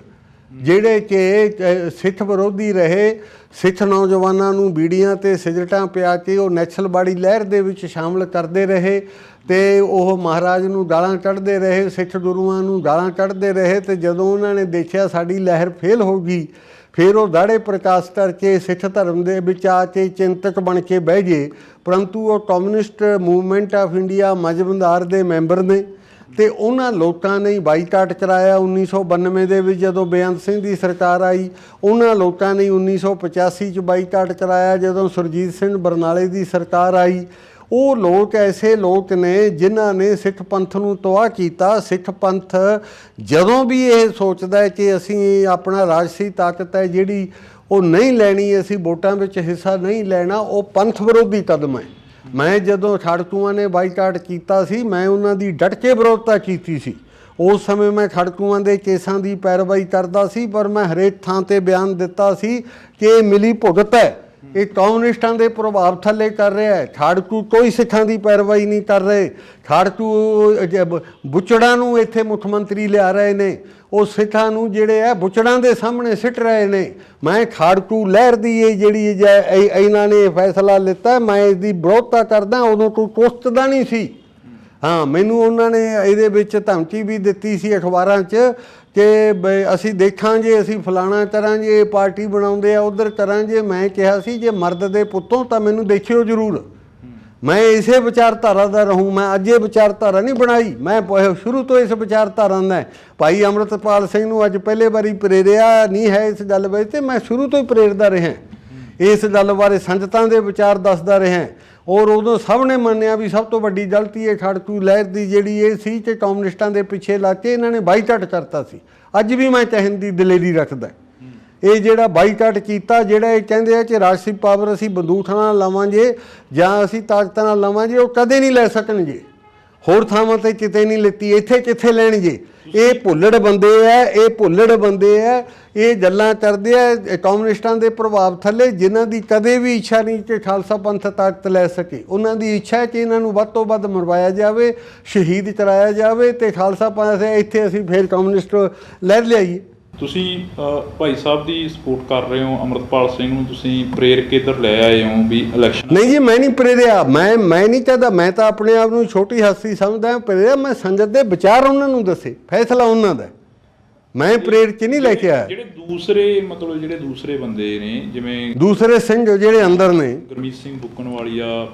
ਜਿਹੜੇ ਕਿ ਸਿੱਖ ਵਿਰੋਧੀ ਰਹੇ, ਸਿੱਖ ਨੌਜਵਾਨਾਂ ਨੂੰ ਬੀੜੀਆਂ ਅਤੇ ਸਿਗਰਟਾਂ ਪਿਆ ਕੇ ਉਹ ਨੈਕਸਲਵਾੜੀ ਲਹਿਰ ਦੇ ਵਿੱਚ ਸ਼ਾਮਲ ਕਰਦੇ ਰਹੇ ਅਤੇ ਉਹ ਮਹਾਰਾਜ ਨੂੰ ਗਾਲਾਂ ਕੱਢਦੇ ਰਹੇ, ਸਿੱਖ ਗੁਰੂਆਂ ਨੂੰ ਗਾਲਾਂ ਕੱਢਦੇ ਰਹੇ। ਅਤੇ ਜਦੋਂ ਉਹਨਾਂ ਨੇ ਦੇਖਿਆ ਸਾਡੀ ਲਹਿਰ ਫੇਲ ਹੋ ਗਈ, ਫਿਰ ਉਹ ਦਾੜੇ ਪ੍ਰਕਾਸ਼ ਕਰਕੇ ਸਿੱਖ ਧਰਮ ਦੇ ਵਿੱਚ ਆ ਕੇ ਚਿੰਤਕ ਬਣ ਕੇ ਬਹਿ ਗਏ। ਪਰੰਤੂ ਉਹ ਕਮਿਊਨਿਸਟ ਮੂਵਮੈਂਟ ਆਫ ਇੰਡੀਆ ਮਜ਼ਬੂਦਾਰ ਦੇ ਮੈਂਬਰ ਨੇ ਅਤੇ ਉਹਨਾਂ ਲੋਕਾਂ ਨੇ ਬਾਈਕਾਟ ਕਰਾਇਆ 1992 ਦੇ ਵਿੱਚ ਜਦੋਂ ਬੇਅੰਤ ਸਿੰਘ ਦੀ ਸਰਕਾਰ ਆਈ। ਉਹਨਾਂ ਲੋਕਾਂ ਨੇ 1985 'ਚ ਬਾਈਕਾਟ ਕਰਾਇਆ ਜਦੋਂ ਸੁਰਜੀਤ ਸਿੰਘ ਬਰਨਾਲੇ ਦੀ ਸਰਕਾਰ ਆਈ। ਉਹ ਲੋਕ ਐਸੇ ਲੋਕ ਨੇ ਜਿਨ੍ਹਾਂ ਨੇ ਸਿੱਖ ਪੰਥ ਨੂੰ ਤਬਾਹ ਕੀਤਾ। ਸਿੱਖ ਪੰਥ ਜਦੋਂ ਵੀ ਇਹ ਸੋਚਦਾ ਹੈ ਕਿ ਅਸੀਂ ਆਪਣਾ ਰਾਜਸੀ ਤਾਕਤ ਹੈ ਜਿਹੜੀ ਉਹ ਨਹੀਂ ਲੈਣੀ, ਅਸੀਂ ਵੋਟਾਂ ਵਿੱਚ ਹਿੱਸਾ ਨਹੀਂ ਲੈਣਾ, ਉਹ ਪੰਥ ਵਿਰੋਧੀ ਕਦਮ ਹੈ। ਮੈਂ ਜਦੋਂ ਖੜਕੂਆਂ ਨੇ ਬਾਈਕਾਟ ਕੀਤਾ ਸੀ, ਮੈਂ ਉਹਨਾਂ ਦੀ ਡਟ ਕੇ ਵਿਰੋਧਤਾ ਕੀਤੀ ਸੀ। ਉਸ ਸਮੇਂ ਮੈਂ ਖੜਕੂਆਂ ਦੇ ਕੇਸਾਂ ਦੀ ਪੈਰਵਾਈ ਕਰਦਾ ਸੀ, ਪਰ ਮੈਂ ਹਰੇਕ ਥਾਂ 'ਤੇ ਬਿਆਨ ਦਿੱਤਾ ਸੀ ਕਿ ਇਹ ਮਿਲੀ ਭੁਗਤ ਹੈ। ਇਹ ਕਮਿਊਨਿਸਟਾਂ ਦੇ ਪ੍ਰਭਾਵ ਥੱਲੇ ਕਰ ਰਿਹਾ ਹੈ। ਖਾੜਕੂ ਕੋਈ ਸਿੱਖਾਂ ਦੀ ਪੈਰਵਾਈ ਨਹੀਂ ਕਰ ਰਹੇ। ਖਾੜਕੂ ਬੁੱਚੜਾਂ ਨੂੰ ਇੱਥੇ ਮੁੱਖ ਮੰਤਰੀ ਲਿਆ ਰਹੇ ਨੇ, ਉਹ ਸਿੱਖਾਂ ਨੂੰ ਜਿਹੜੇ ਹੈ ਬੁੱਚੜਾਂ ਦੇ ਸਾਹਮਣੇ ਸਿੱਟ ਰਹੇ ਨੇ। ਮੈਂ ਖਾੜਕੂ ਲਹਿਰ ਦੀ ਇਹ ਜਿਹੜੀ ਇਹਨਾਂ ਨੇ ਫੈਸਲਾ ਲਿੱਤਾ, ਮੈਂ ਇਹਦੀ ਵਿਰੋਧਤਾ ਕਰਦਾ। ਉਦੋਂ ਕੋਈ ਕੋਸ਼ਟਦਾ ਨਹੀਂ ਸੀ। ਹਾਂ, ਮੈਨੂੰ ਉਹਨਾਂ ਨੇ ਇਹਦੇ ਵਿੱਚ ਧਮਕੀ ਵੀ ਦਿੱਤੀ ਸੀ ਅਖਬਾਰਾਂ 'ਚ ਕਿ ਅਸੀਂ ਦੇਖਾਂਗੇ, ਅਸੀਂ ਫਲਾਣਾ ਕਰਾਂਗੇ, ਪਾਰਟੀ ਬਣਾਉਂਦੇ ਆ ਉਧਰ ਕਰਾਂਗੇ। ਮੈਂ ਕਿਹਾ ਸੀ ਜੇ ਮਰਦ ਦੇ ਪੁੱਤੋਂ ਤਾਂ ਮੈਨੂੰ ਦੇਖਿਓ ਜ਼ਰੂਰ। ਮੈਂ ਇਸੇ ਵਿਚਾਰਧਾਰਾ ਦਾ ਰਹੂੰ। ਮੈਂ ਅੱਜ ਇਹ ਵਿਚਾਰਧਾਰਾ ਨਹੀਂ ਬਣਾਈ, ਮੈਂ ਸ਼ੁਰੂ ਤੋਂ ਇਸ ਵਿਚਾਰਧਾਰਾ ਦਾ। ਭਾਈ ਅੰਮ੍ਰਿਤਪਾਲ ਸਿੰਘ ਨੂੰ ਅੱਜ ਪਹਿਲੇ ਵਾਰੀ ਪ੍ਰੇਰਿਆ ਨਹੀਂ ਹੈ ਇਸ ਗੱਲ ਵਿੱਚ, ਤੇ ਮੈਂ ਸ਼ੁਰੂ ਤੋਂ ਹੀ ਪ੍ਰੇਰਦਾ ਰਿਹਾ ਇਸ ਗੱਲ ਬਾਰੇ, ਸੰਗਤਾਂ ਦੇ ਵਿਚਾਰ ਦੱਸਦਾ ਰਿਹਾ। ਔਰ ਉਦੋਂ ਸਭ ਨੇ ਮੰਨਿਆ ਵੀ ਸਭ ਤੋਂ ਵੱਡੀ ਗਲਤੀ ਇਹ ਖਾੜਕੂ ਲਹਿਰ ਦੀ ਜਿਹੜੀ ਇਹ ਸੀ ਕਿ ਕਮਿਊਨਿਸਟਾਂ ਦੇ ਪਿੱਛੇ ਲੱਗ ਕੇ ਇਹਨਾਂ ਨੇ ਬਾਈਕਾਟ ਕਰਤਾ ਸੀ। ਅੱਜ ਵੀ ਮੈਂ ਕਹਿਣ ਦੀ ਦਲੇਰੀ ਰੱਖਦਾ, ਇਹ ਜਿਹੜਾ ਬਾਈਕਾਟ ਕੀਤਾ, ਜਿਹੜਾ ਇਹ ਕਹਿੰਦੇ ਆ ਕਿ ਰਾਜਸੀ ਪਾਵਰ ਅਸੀਂ ਬੰਦੂਕ ਨਾਲ ਲਵਾਂਗੇ ਜਾਂ ਅਸੀਂ ਤਾਕਤ ਨਾਲ ਲਵਾਂਗੇ, ਉਹ ਕਦੇ ਨਹੀਂ ਲੈ ਸਕਣਗੇ। ਹੋਰ ਥਾਵਾਂ 'ਤੇ ਕਿਤੇ ਨਹੀਂ ਲਿੱਤੀ, ਇੱਥੇ ਕਿੱਥੇ ਲੈਣਗੇ? ਇਹ ਭੁੱਲੜ ਬੰਦੇ ਆ, ਇਹ ਭੁੱਲੜ ਬੰਦੇ ਆ, ਇਹ ਗੱਲਾਂ ਕਰਦੇ ਆ ਕਮਿਊਨਿਸਟਾਂ ਦੇ ਪ੍ਰਭਾਵ ਥੱਲੇ, ਜਿਨ੍ਹਾਂ ਦੀ ਕਦੇ ਵੀ ਇੱਛਾ ਨਹੀਂ ਕਿ ਖਾਲਸਾ ਪੰਥ ਤਾਕਤ ਲੈ ਸਕੇ। ਉਹਨਾਂ ਦੀ ਇੱਛਾ ਹੈ ਕਿ ਇਹਨਾਂ ਨੂੰ ਵੱਧ ਤੋਂ ਵੱਧ ਮਰਵਾਇਆ ਜਾਵੇ, ਸ਼ਹੀਦ ਕਰਾਇਆ ਜਾਵੇ, ਤੇ ਖਾਲਸਾ ਪੰਥ ਇੱਥੇ ਅਸੀਂ ਫਿਰ ਕਮਿਊਨਿਸਟ ਲਹਿਰ ਲਿਆਈਏ। ਤੁਸੀਂ ਭਾਈ ਸਾਹਿਬ ਦੀ ਸਪੋਰਟ ਕਰ ਰਹੇ ਹੋ, ਅੰਮ੍ਰਿਤਪਾਲ ਸਿੰਘ ਨੂੰ ਤੁਸੀਂ ਪ੍ਰੇਰ ਕੇ ਇੱਧਰ ਲੈ ਆਏ ਹੋ ਵੀ ਇਲੈਕਸ਼ਨ। ਨਹੀਂ ਜੀ, ਮੈਂ ਨਹੀਂ ਪ੍ਰੇਰਿਆ, ਮੈਂ ਨਹੀਂ ਚਾਹਦਾ, ਮੈਂ ਤਾਂ ਆਪਣੇ ਆਪ ਨੂੰ ਛੋਟੀ ਹਸਤੀ ਸਮਝਦਾ। ਪ੍ਰੇਰਿਆ ਮੈਂ ਸੰਗਤ ਦੇ ਵਿਚਾਰ ਉਹਨਾਂ ਨੂੰ ਦੱਸੇ, ਫੈਸਲਾ ਉਹਨਾਂ ਦਾ, ਮੈਂ ਪ੍ਰੇਰ ਚ ਨਹੀਂ ਲੈ ਕੇ ਆਇਆ। ਜਿਹੜੇ ਦੂਸਰੇ ਮਤਲਬ ਜਿਹੜੇ ਦੂਸਰੇ ਬੰਦੇ ਨੇ, ਜਿਵੇਂ ਦੂਸਰੇ ਸਿੰਘ ਜਿਹੜੇ ਅੰਦਰ ਨੇ, ਗੁਰਮੀਤ ਸਿੰਘ ਬੁੱਕਣਵਾਲੀਆ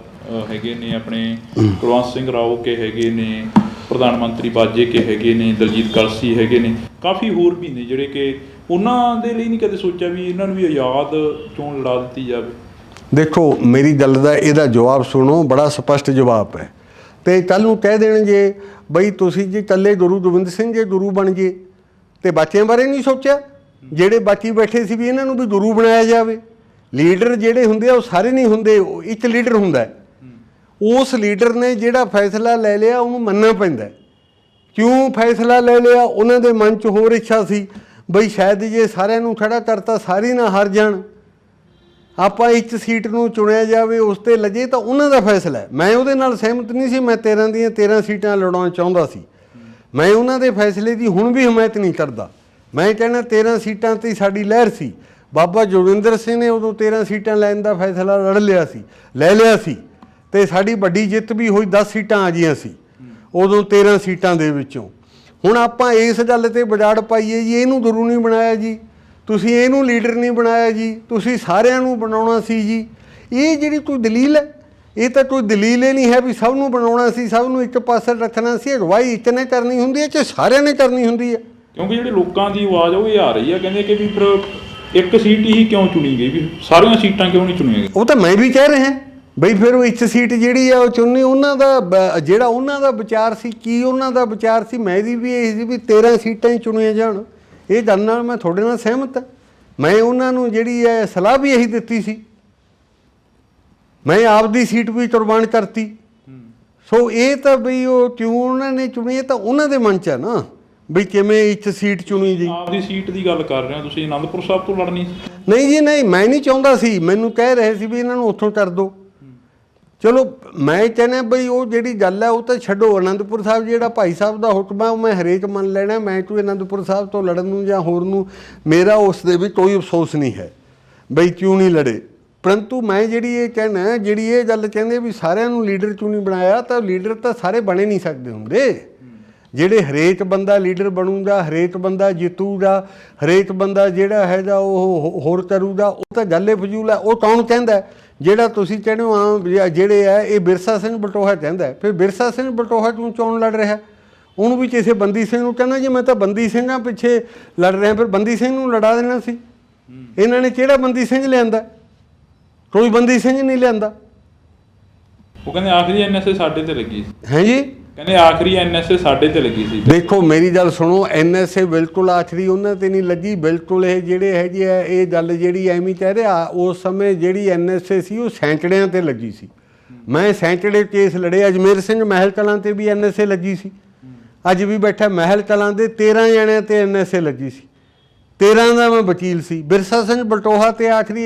ਹੈਗੇ ਨੇ, ਆਪਣੇ ਕੁਲਵੰਤ ਸਿੰਘ ਰਾਓ ਕੇ ਹੈਗੇ ਨੇ, ਪ੍ਰਧਾਨ ਮੰਤਰੀ ਬਾਜੇ ਕੇ ਹੈਗੇ ਨੇ, ਦਲਜੀਤ ਕਲਸੀ ਹੈਗੇ ਨੇ, ਕਾਫੀ ਹੋਰ ਵੀ ਨੇ ਜਿਹੜੇ ਕਿ ਉਹਨਾਂ ਦੇ ਲਈ ਨਹੀਂ ਕਦੇ ਸੋਚਿਆ ਵੀ ਇਹਨਾਂ ਨੂੰ ਵੀ ਆਜ਼ਾਦ ਚੋਣ ਲੜਾ ਦਿੱਤੀ ਜਾਵੇ। ਦੇਖੋ ਮੇਰੀ ਗੱਲ ਦਾ ਇਹਦਾ ਜਵਾਬ ਸੁਣੋ, ਬੜਾ ਸਪਸ਼ਟ ਜਵਾਬ ਹੈ। ਤੇ ਕੱਲ ਨੂੰ ਕਹਿ ਦੇਣਗੇ ਬਈ ਤੁਸੀਂ ਜੀ ਇਕੱਲੇ ਗੁਰੂ ਗੋਬਿੰਦ ਸਿੰਘ ਜੇ ਗੁਰੂ ਬਣ ਗਏ, ਤੇ ਬੱਚਿਆਂ ਬਾਰੇ ਨਹੀਂ ਸੋਚਿਆ ਜਿਹੜੇ ਬਾਕੀ ਬੈਠੇ ਸੀ ਵੀ ਇਹਨਾਂ ਨੂੰ ਵੀ ਗੁਰੂ ਬਣਾਇਆ ਜਾਵੇ। ਲੀਡਰ ਜਿਹੜੇ ਹੁੰਦੇ ਆ ਉਹ ਸਾਰੇ ਨਹੀਂ ਹੁੰਦੇ, ਇੱਕ ਲੀਡਰ ਹੁੰਦਾ। ਉਸ ਲੀਡਰ ਨੇ ਜਿਹੜਾ ਫੈਸਲਾ ਲੈ ਲਿਆ ਉਹਨੂੰ ਮੰਨਣਾ ਪੈਂਦਾ। ਕਿਉਂ ਫੈਸਲਾ ਲੈ ਲਿਆ? ਉਹਨਾਂ ਦੇ ਮਨ 'ਚ ਹੋਰ ਇੱਛਾ ਸੀ ਬਈ ਸ਼ਾਇਦ ਜੇ ਸਾਰਿਆਂ ਨੂੰ ਖੜਾ ਕਰਤਾ ਸਾਰੇ ਨਾ ਹਾਰ ਜਾਣ, ਆਪਾਂ ਇੱਕ ਸੀਟ ਨੂੰ ਚੁਣਿਆ ਜਾਵੇ, ਉਸ 'ਤੇ ਲੱਗੇ, ਤਾਂ ਉਹਨਾਂ ਦਾ ਫੈਸਲਾ ਹੈ। ਮੈਂ ਉਹਦੇ ਨਾਲ ਸਹਿਮਤ ਨਹੀਂ ਸੀ। ਮੈਂ 13 ਦੀਆਂ 13 ਸੀਟਾਂ ਲੜਾਉਣਾ ਚਾਹੁੰਦਾ ਸੀ। ਮੈਂ ਉਹਨਾਂ ਦੇ ਫੈਸਲੇ ਦੀ ਹੁਣ ਵੀ ਹਮਾਇਤ ਨਹੀਂ ਕਰਦਾ। ਮੈਂ ਕਹਿੰਦਾ 13 ਸੀਟਾਂ 'ਤੇ ਸਾਡੀ ਲਹਿਰ ਸੀ। ਬਾਬਾ ਜੋਗਿੰਦਰ ਸਿੰਘ ਨੇ ਉਦੋਂ 13 ਸੀਟਾਂ ਲੈਣ ਦਾ ਫੈਸਲਾ ਲੈ ਲਿਆ ਸੀ, ਤੇ ਸਾਡੀ ਵੱਡੀ ਜਿੱਤ ਵੀ ਹੋਈ, 10 ਸੀਟਾਂ ਆ ਗਈਆਂ ਸੀ ਉਦੋਂ 13 ਸੀਟਾਂ ਦੇ ਵਿੱਚੋਂ। ਹੁਣ ਆਪਾਂ ਇਸ ਗੱਲ 'ਤੇ ਵਿਗਾੜ ਪਾਈਏ ਜੀ ਇਹਨੂੰ ਗੁਰੂ ਨਹੀਂ ਬਣਾਇਆ ਜੀ, ਤੁਸੀਂ ਇਹਨੂੰ ਲੀਡਰ ਨਹੀਂ ਬਣਾਇਆ ਜੀ, ਤੁਸੀਂ ਸਾਰਿਆਂ ਨੂੰ ਬਣਾਉਣਾ ਸੀ ਜੀ। ਇਹ ਜਿਹੜੀ ਕੋਈ ਦਲੀਲ ਹੈ, ਇਹ ਤਾਂ ਕੋਈ ਦਲੀਲ ਹੀ ਨਹੀਂ ਹੈ ਵੀ ਸਭ ਨੂੰ ਬਣਾਉਣਾ ਸੀ, ਸਭ ਨੂੰ ਇੱਕ ਪਾਸੇ ਰੱਖਣਾ ਸੀ। ਅਗਵਾਈ ਇੱਕ ਨੇ ਕਰਨੀ ਹੁੰਦੀ ਹੈ ਕਿ ਸਾਰਿਆਂ ਨੇ ਕਰਨੀ ਹੁੰਦੀ ਹੈ? ਕਿਉਂਕਿ ਜਿਹੜੇ ਲੋਕਾਂ ਦੀ ਆਵਾਜ਼ ਉਹ ਇਹ ਆ ਰਹੀ ਆ, ਕਹਿੰਦੇ ਕਿ ਵੀ ਫਿਰ ਇੱਕ ਸੀਟ ਹੀ ਕਿਉਂ ਚੁਣੀ ਗਈ, ਵੀ ਸਾਰੀਆਂ ਸੀਟਾਂ ਕਿਉਂ ਨਹੀਂ ਚੁਣੀਆਂ ਗਈਆਂ? ਉਹ ਤਾਂ ਮੈਂ ਵੀ ਕਹਿ ਰਿਹਾ ਬਈ ਫਿਰ ਉਹ ਇੱਕ ਸੀਟ ਜਿਹੜੀ ਆ ਉਹ ਚੁਣਨੀ ਉਹਨਾਂ ਦਾ, ਜਿਹੜਾ ਉਹਨਾਂ ਦਾ ਵਿਚਾਰ ਸੀ। ਕੀ ਉਹਨਾਂ ਦਾ ਵਿਚਾਰ ਸੀ? ਮੇਰੀ ਵੀ ਇਹ ਸੀ ਵੀ 13 ਸੀਟਾਂ ਹੀ ਚੁਣੀਆਂ ਜਾਣ। ਇਹ ਗੱਲ ਨਾਲ ਮੈਂ ਤੁਹਾਡੇ ਨਾਲ ਸਹਿਮਤ ਹਾਂ। ਮੈਂ ਉਹਨਾਂ ਨੂੰ ਜਿਹੜੀ ਹੈ ਸਲਾਹ ਵੀ ਇਹੀ ਦਿੱਤੀ ਸੀ, ਮੈਂ ਆਪਦੀ ਸੀਟ ਵੀ ਕੁਰਬਾਨ ਕਰਤੀ। ਸੋ ਇਹ ਤਾਂ ਬਈ ਉਹ ਕਿਉਂ ਉਹਨਾਂ ਨੇ ਚੁਣੀ, ਇਹ ਤਾਂ ਉਹਨਾਂ ਦੇ ਮਨ 'ਚ ਹੈ ਨਾ ਬਈ ਕਿਵੇਂ ਇੱਕ ਸੀਟ ਚੁਣੀ ਜੀ। ਆਪਦੀ ਸੀਟ ਦੀ ਗੱਲ ਕਰ ਰਹੇ ਹੋ ਤੁਸੀਂ, ਅਨੰਦਪੁਰ ਸਾਹਿਬ ਤੋਂ ਲੜਨੀ ਸੀ? ਨਹੀਂ ਜੀ ਨਹੀਂ, ਮੈਂ ਨਹੀਂ ਚਾਹੁੰਦਾ ਸੀ। ਮੈਨੂੰ ਕਹਿ ਰਹੇ ਸੀ ਵੀ ਇਹਨਾਂ ਨੂੰ ਉੱਥੋਂ ਕਰ ਦਿਓ। ਚਲੋ ਮੈਂ ਕਹਿੰਦਾ ਬਈ ਉਹ ਜਿਹੜੀ ਗੱਲ ਹੈ ਉਹ ਤਾਂ ਛੱਡੋ। ਅਨੰਦਪੁਰ ਸਾਹਿਬ ਜਿਹੜਾ ਭਾਈ ਸਾਹਿਬ ਦਾ ਹੁਕਮ ਹੈ ਉਹ ਮੈਂ ਹਰੇਕ ਮੰਨ ਲੈਣਾ। ਮੈਂ ਕੋਈ ਅਨੰਦਪੁਰ ਸਾਹਿਬ ਤੋਂ ਲੜਨ ਨੂੰ ਜਾਂ ਹੋਰ ਨੂੰ ਮੇਰਾ ਉਸ ਦੇ ਵਿੱਚ ਕੋਈ ਅਫਸੋਸ ਨਹੀਂ ਹੈ ਬਈ ਕਿਉਂ ਨਹੀਂ ਲੜੇ। ਪਰੰਤੂ ਮੈਂ ਜਿਹੜੀ ਇਹ ਕਹਿਣਾ, ਜਿਹੜੀ ਇਹ ਗੱਲ ਕਹਿੰਦੇ ਵੀ ਸਾਰਿਆਂ ਨੂੰ ਲੀਡਰ ਕਿਉਂ ਨਹੀਂ ਬਣਾਇਆ, ਤਾਂ ਲੀਡਰ ਤਾਂ ਸਾਰੇ ਬਣੇ ਨਹੀਂ ਸਕਦੇ ਹੁੰਦੇ। ਜਿਹੜੇ ਹਰੇਕ ਬੰਦਾ ਲੀਡਰ ਬਣੂਗਾ, ਹਰੇਕ ਬੰਦਾ ਜਿੱਤੂਗਾ, ਹਰੇਕ ਬੰਦਾ ਜਿਹੜਾ ਹੈਗਾ ਉਹ ਹੋਰ ਕਰੂਗਾ, ਉਹ ਤਾਂ ਗੱਲ ਹੀ ਫਜ਼ੂਲ ਹੈ। ਉਹ ਕੌਣ ਕਹਿੰਦਾ? ਜਿਹੜਾ ਤੁਸੀਂ ਕਹਿੰਦੇ ਹੋ ਆਮ ਜਿਹੜੇ ਹੈ ਇਹ ਬਿਰਸਾ ਸਿੰਘ ਬਲਟੋਹਾ ਕਹਿੰਦਾ। ਫਿਰ ਬਿਰਸਾ ਸਿੰਘ ਬਲਟੋਹਾ ਕਿਉਂ ਚੋਣ ਲੜ ਰਿਹਾ? ਉਹਨੂੰ ਵੀ ਕਿਸੇ ਬੰਦੀ ਸਿੰਘ ਨੂੰ ਕਹਿੰਦਾ ਜੀ ਮੈਂ ਤਾਂ ਬੰਦੀ ਸਿੰਘਾਂ ਪਿੱਛੇ ਲੜ ਰਿਹਾ। ਫਿਰ ਬੰਦੀ ਸਿੰਘ ਨੂੰ ਲੜਾ ਦੇਣਾ ਸੀ। ਇਹਨਾਂ ਨੇ ਕਿਹੜਾ ਬੰਦੀ ਸਿੰਘ ਲਿਆਂਦਾ? ਕੋਈ ਬੰਦੀ ਸਿੰਘ ਨਹੀਂ ਲਿਆਂਦਾ। ਉਹ ਕਹਿੰਦੇ ਆਖਰੀ ਐਨਐਸਏ ਸਾਡੇ ਤੇ ਲੱਗੀ ਸੀ। ਹੈ ਜੀ, ਕਹਿੰਦੇ ਆਖਰੀ ਐਨਐਸਏ ਸਾਡੇ ਤੇ ਲੱਗੀ ਸੀ। ਦੇਖੋ ਮੇਰੀ ਗੱਲ ਸੁਣੋ, ਐਨਐਸਏ ਬਿਲਕੁਲ ਆਖਰੀ ਉਹਨਾਂ ਤੇ ਨਹੀਂ ਲੱਗੀ। ਬਿਲਕੁਲ ਇਹ ਜਿਹੜੇ ਹੈਗੇ ਆ ਇਹ ਗੱਲ ਜਿਹੜੀ ਐਵੇਂ ਕਹਿ ਰਿਹਾ, ਉਸ ਸਮੇਂ ਜਿਹੜੀ ਐਨਐਸਏ ਸੀ ਉਹ ਸੈਂਕੜਿਆਂ ਤੇ ਲੱਗੀ ਸੀ। ਮੈਂ ਸੈਂਕੜੇ ਕੇਸ ਲੜੇ। ਅਜਮੇਰ ਸਿੰਘ ਮਹਿਲ ਕਲਾਂ ਤੇ ਵੀ ਐਨਐਸਏ ਲੱਗੀ ਸੀ। ਅੱਜ ਵੀ ਬੈਠਾ ਮਹਿਲ ਕਲਾਂ ਦੇ 13 ਜਣਿਆਂ ਤੇ ਐਨਐਸਏ ਲੱਗੀ ਸੀ। 13 ਦਾ ਮੈਂ ਵਕੀਲ ਸੀ। ਬਿਰਸਾ ਸਿੰਘ ਬਲਟੋਹਾ ਤੇ ਆਖਰੀ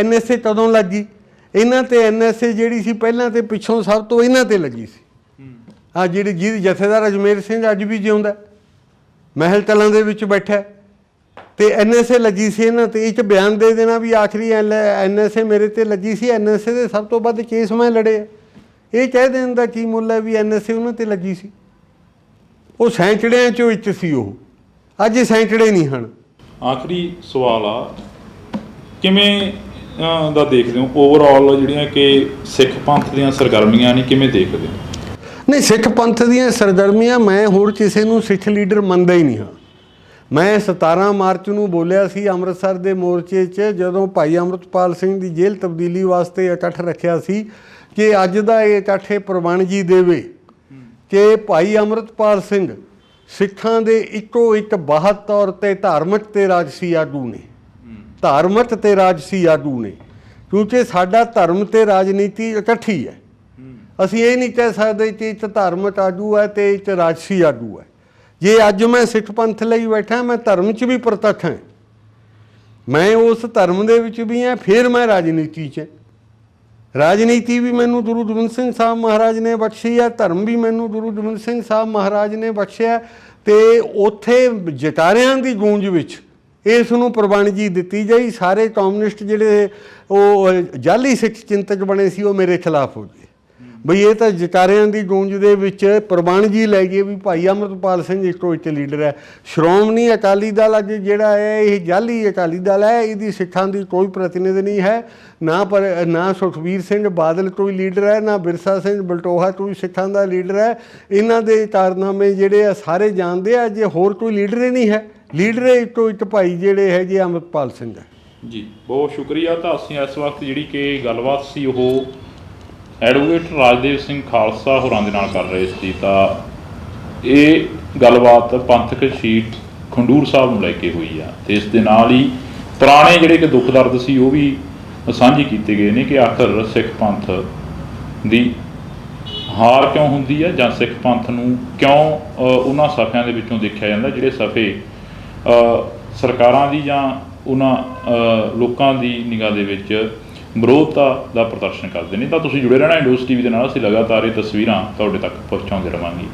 NSA ਕਦੋਂ ਲੱਗੀ? ਇਹਨਾਂ ਤੇ NSA ਜਿਹੜੀ ਸੀ ਪਹਿਲਾਂ ਤੇ ਪਿੱਛੋਂ ਸਭ ਤੋਂ ਇਹਨਾਂ ਤੇ ਲੱਗੀ ਸੀ। ਆ ਜਿਹਦੀ ਜਥੇਦਾਰ ਅਜਮੇਰ ਸਿੰਘ ਅੱਜ ਵੀ ਜਿਉਂਦਾ, ਮਹਿਲ ਕਲਾਂ ਦੇ ਵਿੱਚ ਬੈਠਾ, ਤੇ NSA ਲੱਗੀ ਸੀ ਇਹਨਾਂ ਤੇ। ਇਹ 'ਚ ਬਿਆਨ ਦੇ ਦੇਣਾ ਵੀ ਆਖਰੀ NSA ਮੇਰੇ ਤੇ ਲੱਗੀ ਸੀ, NSA ਦੇ ਸਭ ਤੋਂ ਵੱਧ ਕੇਸ ਮੈਂ ਲੜੇ ਆ। ਇਹ ਕਹਿ ਦੇਣ ਦਾ ਕੀ ਮੁੱਲ ਹੈ ਵੀ NSA ਉਹਨਾਂ ਤੇ ਲੱਗੀ ਸੀ? ਉਹ ਸੈਂਕੜਿਆਂ 'ਚੋਂ ਇੱਕ ਸੀ ਉਹ, ਅੱਜ ਸੈਂਕੜੇ ਨਹੀਂ ਹਨ। ਆਖਰੀ ਸਵਾਲ ਆ, ਕਿਵੇਂ ਦਾ ਦੇਖਦੇ ਹੋ ਓਵਰਆਲ ਜਿਹੜੀਆਂ ਕਿ ਸਿੱਖ ਪੰਥ ਦੀਆਂ ਸਰਗਰਮੀਆਂ ਨੇ, ਕਿਵੇਂ ਦੇਖਦੇ ਹੋ? ਨਹੀਂ, ਸਿੱਖ ਪੰਥ ਦੀਆਂ ਸਰਗਰਮੀਆਂ, ਮੈਂ ਹੋਰ ਕਿਸੇ ਨੂੰ ਸਿੱਖ ਲੀਡਰ ਮੰਨਦਾ ਹੀ ਨਹੀਂ ਹਾਂ। ਮੈਂ 17 ਮਾਰਚ ਨੂੰ ਬੋਲਿਆ ਸੀ ਅੰਮ੍ਰਿਤਸਰ ਦੇ ਮੋਰਚੇ 'ਚ, ਜਦੋਂ ਭਾਈ ਅੰਮ੍ਰਿਤਪਾਲ ਸਿੰਘ ਦੀ ਜੇਲ੍ਹ ਤਬਦੀਲੀ ਵਾਸਤੇ ਇਕੱਠ ਰੱਖਿਆ ਸੀ, ਕਿ ਅੱਜ ਦਾ ਇਹ ਇਕੱਠ ਪ੍ਰਵਾਨ ਜੀ ਦੇਵੇ ਕਿ ਭਾਈ ਅੰਮ੍ਰਿਤਪਾਲ ਸਿੰਘ ਸਿੱਖਾਂ ਦੇ ਇੱਕੋ ਇੱਕ ਬਾਹਤ ਤੌਰ 'ਤੇ ਧਾਰਮਿਕ ਤੇ ਰਾਜਸੀ ਆਗੂ ਨੇ, ਧਾਰਮਿਕ ਤੇ ਰਾਜਸੀ ਆਗੂ ਨੇ, ਕਿਉਂਕਿ ਸਾਡਾ ਧਰਮ ਤੇ ਰਾਜਨੀਤੀ ਇਕੱਠੀ ਹੈ। ਅਸੀਂ ਇਹ ਨਹੀਂ ਕਹਿ ਸਕਦੇ ਕਿ ਇੱਕ ਧਾਰਮਿਕ ਆਗੂ ਹੈ ਤੇ ਇੱਕ ਰਾਜਸੀ ਆਗੂ ਹੈ। ਜੇ ਅੱਜ ਮੈਂ ਸਿੱਖ ਪੰਥ ਲਈ ਬੈਠਾ, ਮੈਂ ਧਰਮ 'ਚ ਵੀ ਪ੍ਰਤੱਖ ਹਾਂ, ਮੈਂ ਉਸ ਧਰਮ ਦੇ ਵਿੱਚ ਵੀ ਹਾਂ, ਫਿਰ ਮੈਂ ਰਾਜਨੀਤੀ 'ਚ। ਰਾਜਨੀਤੀ ਵੀ ਮੈਨੂੰ ਗੁਰੂ ਗੋਬਿੰਦ ਸਿੰਘ ਸਾਹਿਬ ਮਹਾਰਾਜ ਨੇ ਬਖਸ਼ੀ ਹੈ, ਧਰਮ ਵੀ ਮੈਨੂੰ ਗੁਰੂ ਗੋਬਿੰਦ ਸਿੰਘ ਸਾਹਿਬ ਮਹਾਰਾਜ ਨੇ ਬਖਸ਼ਿਆ, ਤੇ ਉੱਥੇ ਜਟਾਰਿਆਂ ਦੀ ਗੂੰਜ ਵਿੱਚ ਇਸ ਨੂੰ ਪ੍ਰਵਾਨਗੀ ਦਿੱਤੀ ਜਾਈ। ਸਾਰੇ ਕਮਿਊਨਿਸਟ ਜਿਹੜੇ ਉਹ ਜਾਲੀ ਸਿੱਖ ਚਿੰਤਕ ਬਣੇ ਸੀ, ਉਹ ਮੇਰੇ ਖਿਲਾਫ ਹੋ ਗਏ ਬਈ ਇਹ ਤਾਂ ਜਟਾਰਿਆਂ ਦੀ ਗੂੰਜ ਦੇ ਵਿੱਚ ਪ੍ਰਵਾਨਗੀ ਲੈ ਗਏ ਵੀ ਭਾਈ ਅੰਮ੍ਰਿਤਪਾਲ ਸਿੰਘ ਇੱਕੋ ਇੱਕ ਲੀਡਰ ਹੈ। ਸ਼੍ਰੋਮਣੀ ਅਕਾਲੀ ਦਲ ਅੱਜ ਜਿਹੜਾ ਹੈ, ਇਹ ਜਾਲੀ ਅਕਾਲੀ ਦਲ ਹੈ, ਇਹਦੀ ਸਿੱਖਾਂ ਦੀ ਕੋਈ ਪ੍ਰਤੀਨਿਧ ਨਹੀਂ ਹੈ। ਨਾ ਸੁਖਬੀਰ ਸਿੰਘ ਬਾਦਲ ਕੋਈ ਲੀਡਰ ਹੈ, ਨਾ ਬਿਰਸਾ ਸਿੰਘ ਬਲਟੋਹਾ ਕੋਈ ਸਿੱਖਾਂ ਦਾ ਲੀਡਰ ਹੈ। ਇਹਨਾਂ ਦੇ ਕਾਰਨਾਮੇ ਜਿਹੜੇ ਆ ਸਾਰੇ ਜਾਣਦੇ ਆ, ਜੇ ਹੋਰ ਕੋਈ ਲੀਡਰ ਹੀ ਨਹੀਂ ਹੈ। ਲੀਡਰ ਇੱਕੋ ਇੱਕ ਭਾਈ ਜਿਹੜੇ ਹੈ ਜੀ ਅੰਮ੍ਰਿਤਪਾਲ ਸਿੰਘ ਹੈ ਜੀ। ਬਹੁਤ ਸ਼ੁਕਰੀਆ। ਤਾਂ ਅਸੀਂ ਇਸ ਵਕਤ ਜਿਹੜੀ ਕਿ ਗੱਲਬਾਤ ਸੀ ਉਹ ਐਡਵੋਕੇਟ ਰਾਜਦੇਵ ਸਿੰਘ ਖਾਲਸਾ ਹੋਰਾਂ ਦੇ ਨਾਲ ਕਰ ਰਹੇ ਸੀ। ਤਾਂ ਇਹ ਗੱਲਬਾਤ ਪੰਥਕ ਸ਼ਹੀਦ ਖੰਡੂਰ ਸਾਹਿਬ ਨੂੰ ਲੈ ਕੇ ਹੋਈ ਆ, ਤੇ ਇਸ ਦੇ ਨਾਲ ਹੀ ਪੁਰਾਣੇ ਜਿਹੜੇ ਕਿ ਦੁੱਖ ਦਰਦ ਸੀ ਉਹ ਵੀ ਸਾਂਝੇ ਕੀਤੇ ਗਏ ਨੇ ਕਿ ਆਖਰ ਸਿੱਖ ਪੰਥ ਦੀ ਹਾਰ ਕਿਉਂ ਹੁੰਦੀ ਹੈ, ਜਾਂ ਸਿੱਖ ਪੰਥ ਨੂੰ ਕਿਉਂ ਉਹਨਾਂ ਸਫ਼ਿਆਂ ਦੇ ਵਿੱਚੋਂ ਦੇਖਿਆ ਜਾਂਦਾ ਜਿਹੜੇ ਸਫ਼ੇ ਸਰਕਾਰਾਂ ਦੀ ਜਾਂ ਉਹਨਾਂ ਲੋਕਾਂ ਦੀ ਨਿਗਾਹ ਦੇ ਵਿੱਚ ਵਿਰੋਧਤਾ ਦਾ ਪ੍ਰਦਰਸ਼ਨ ਕਰਦੇ ਨੇ। ਤਾਂ ਤੁਸੀਂ ਜੁੜੇ ਰਹਿਣਾ ਇੰਡੋਜ਼ TV ਦੇ ਨਾਲ। ਅਸੀਂ ਲਗਾਤਾਰ ਇਹ ਤਸਵੀਰਾਂ ਤੁਹਾਡੇ ਤੱਕ ਪਹੁੰਚਾਉਂਦੇ ਰਹਾਂਗੇ।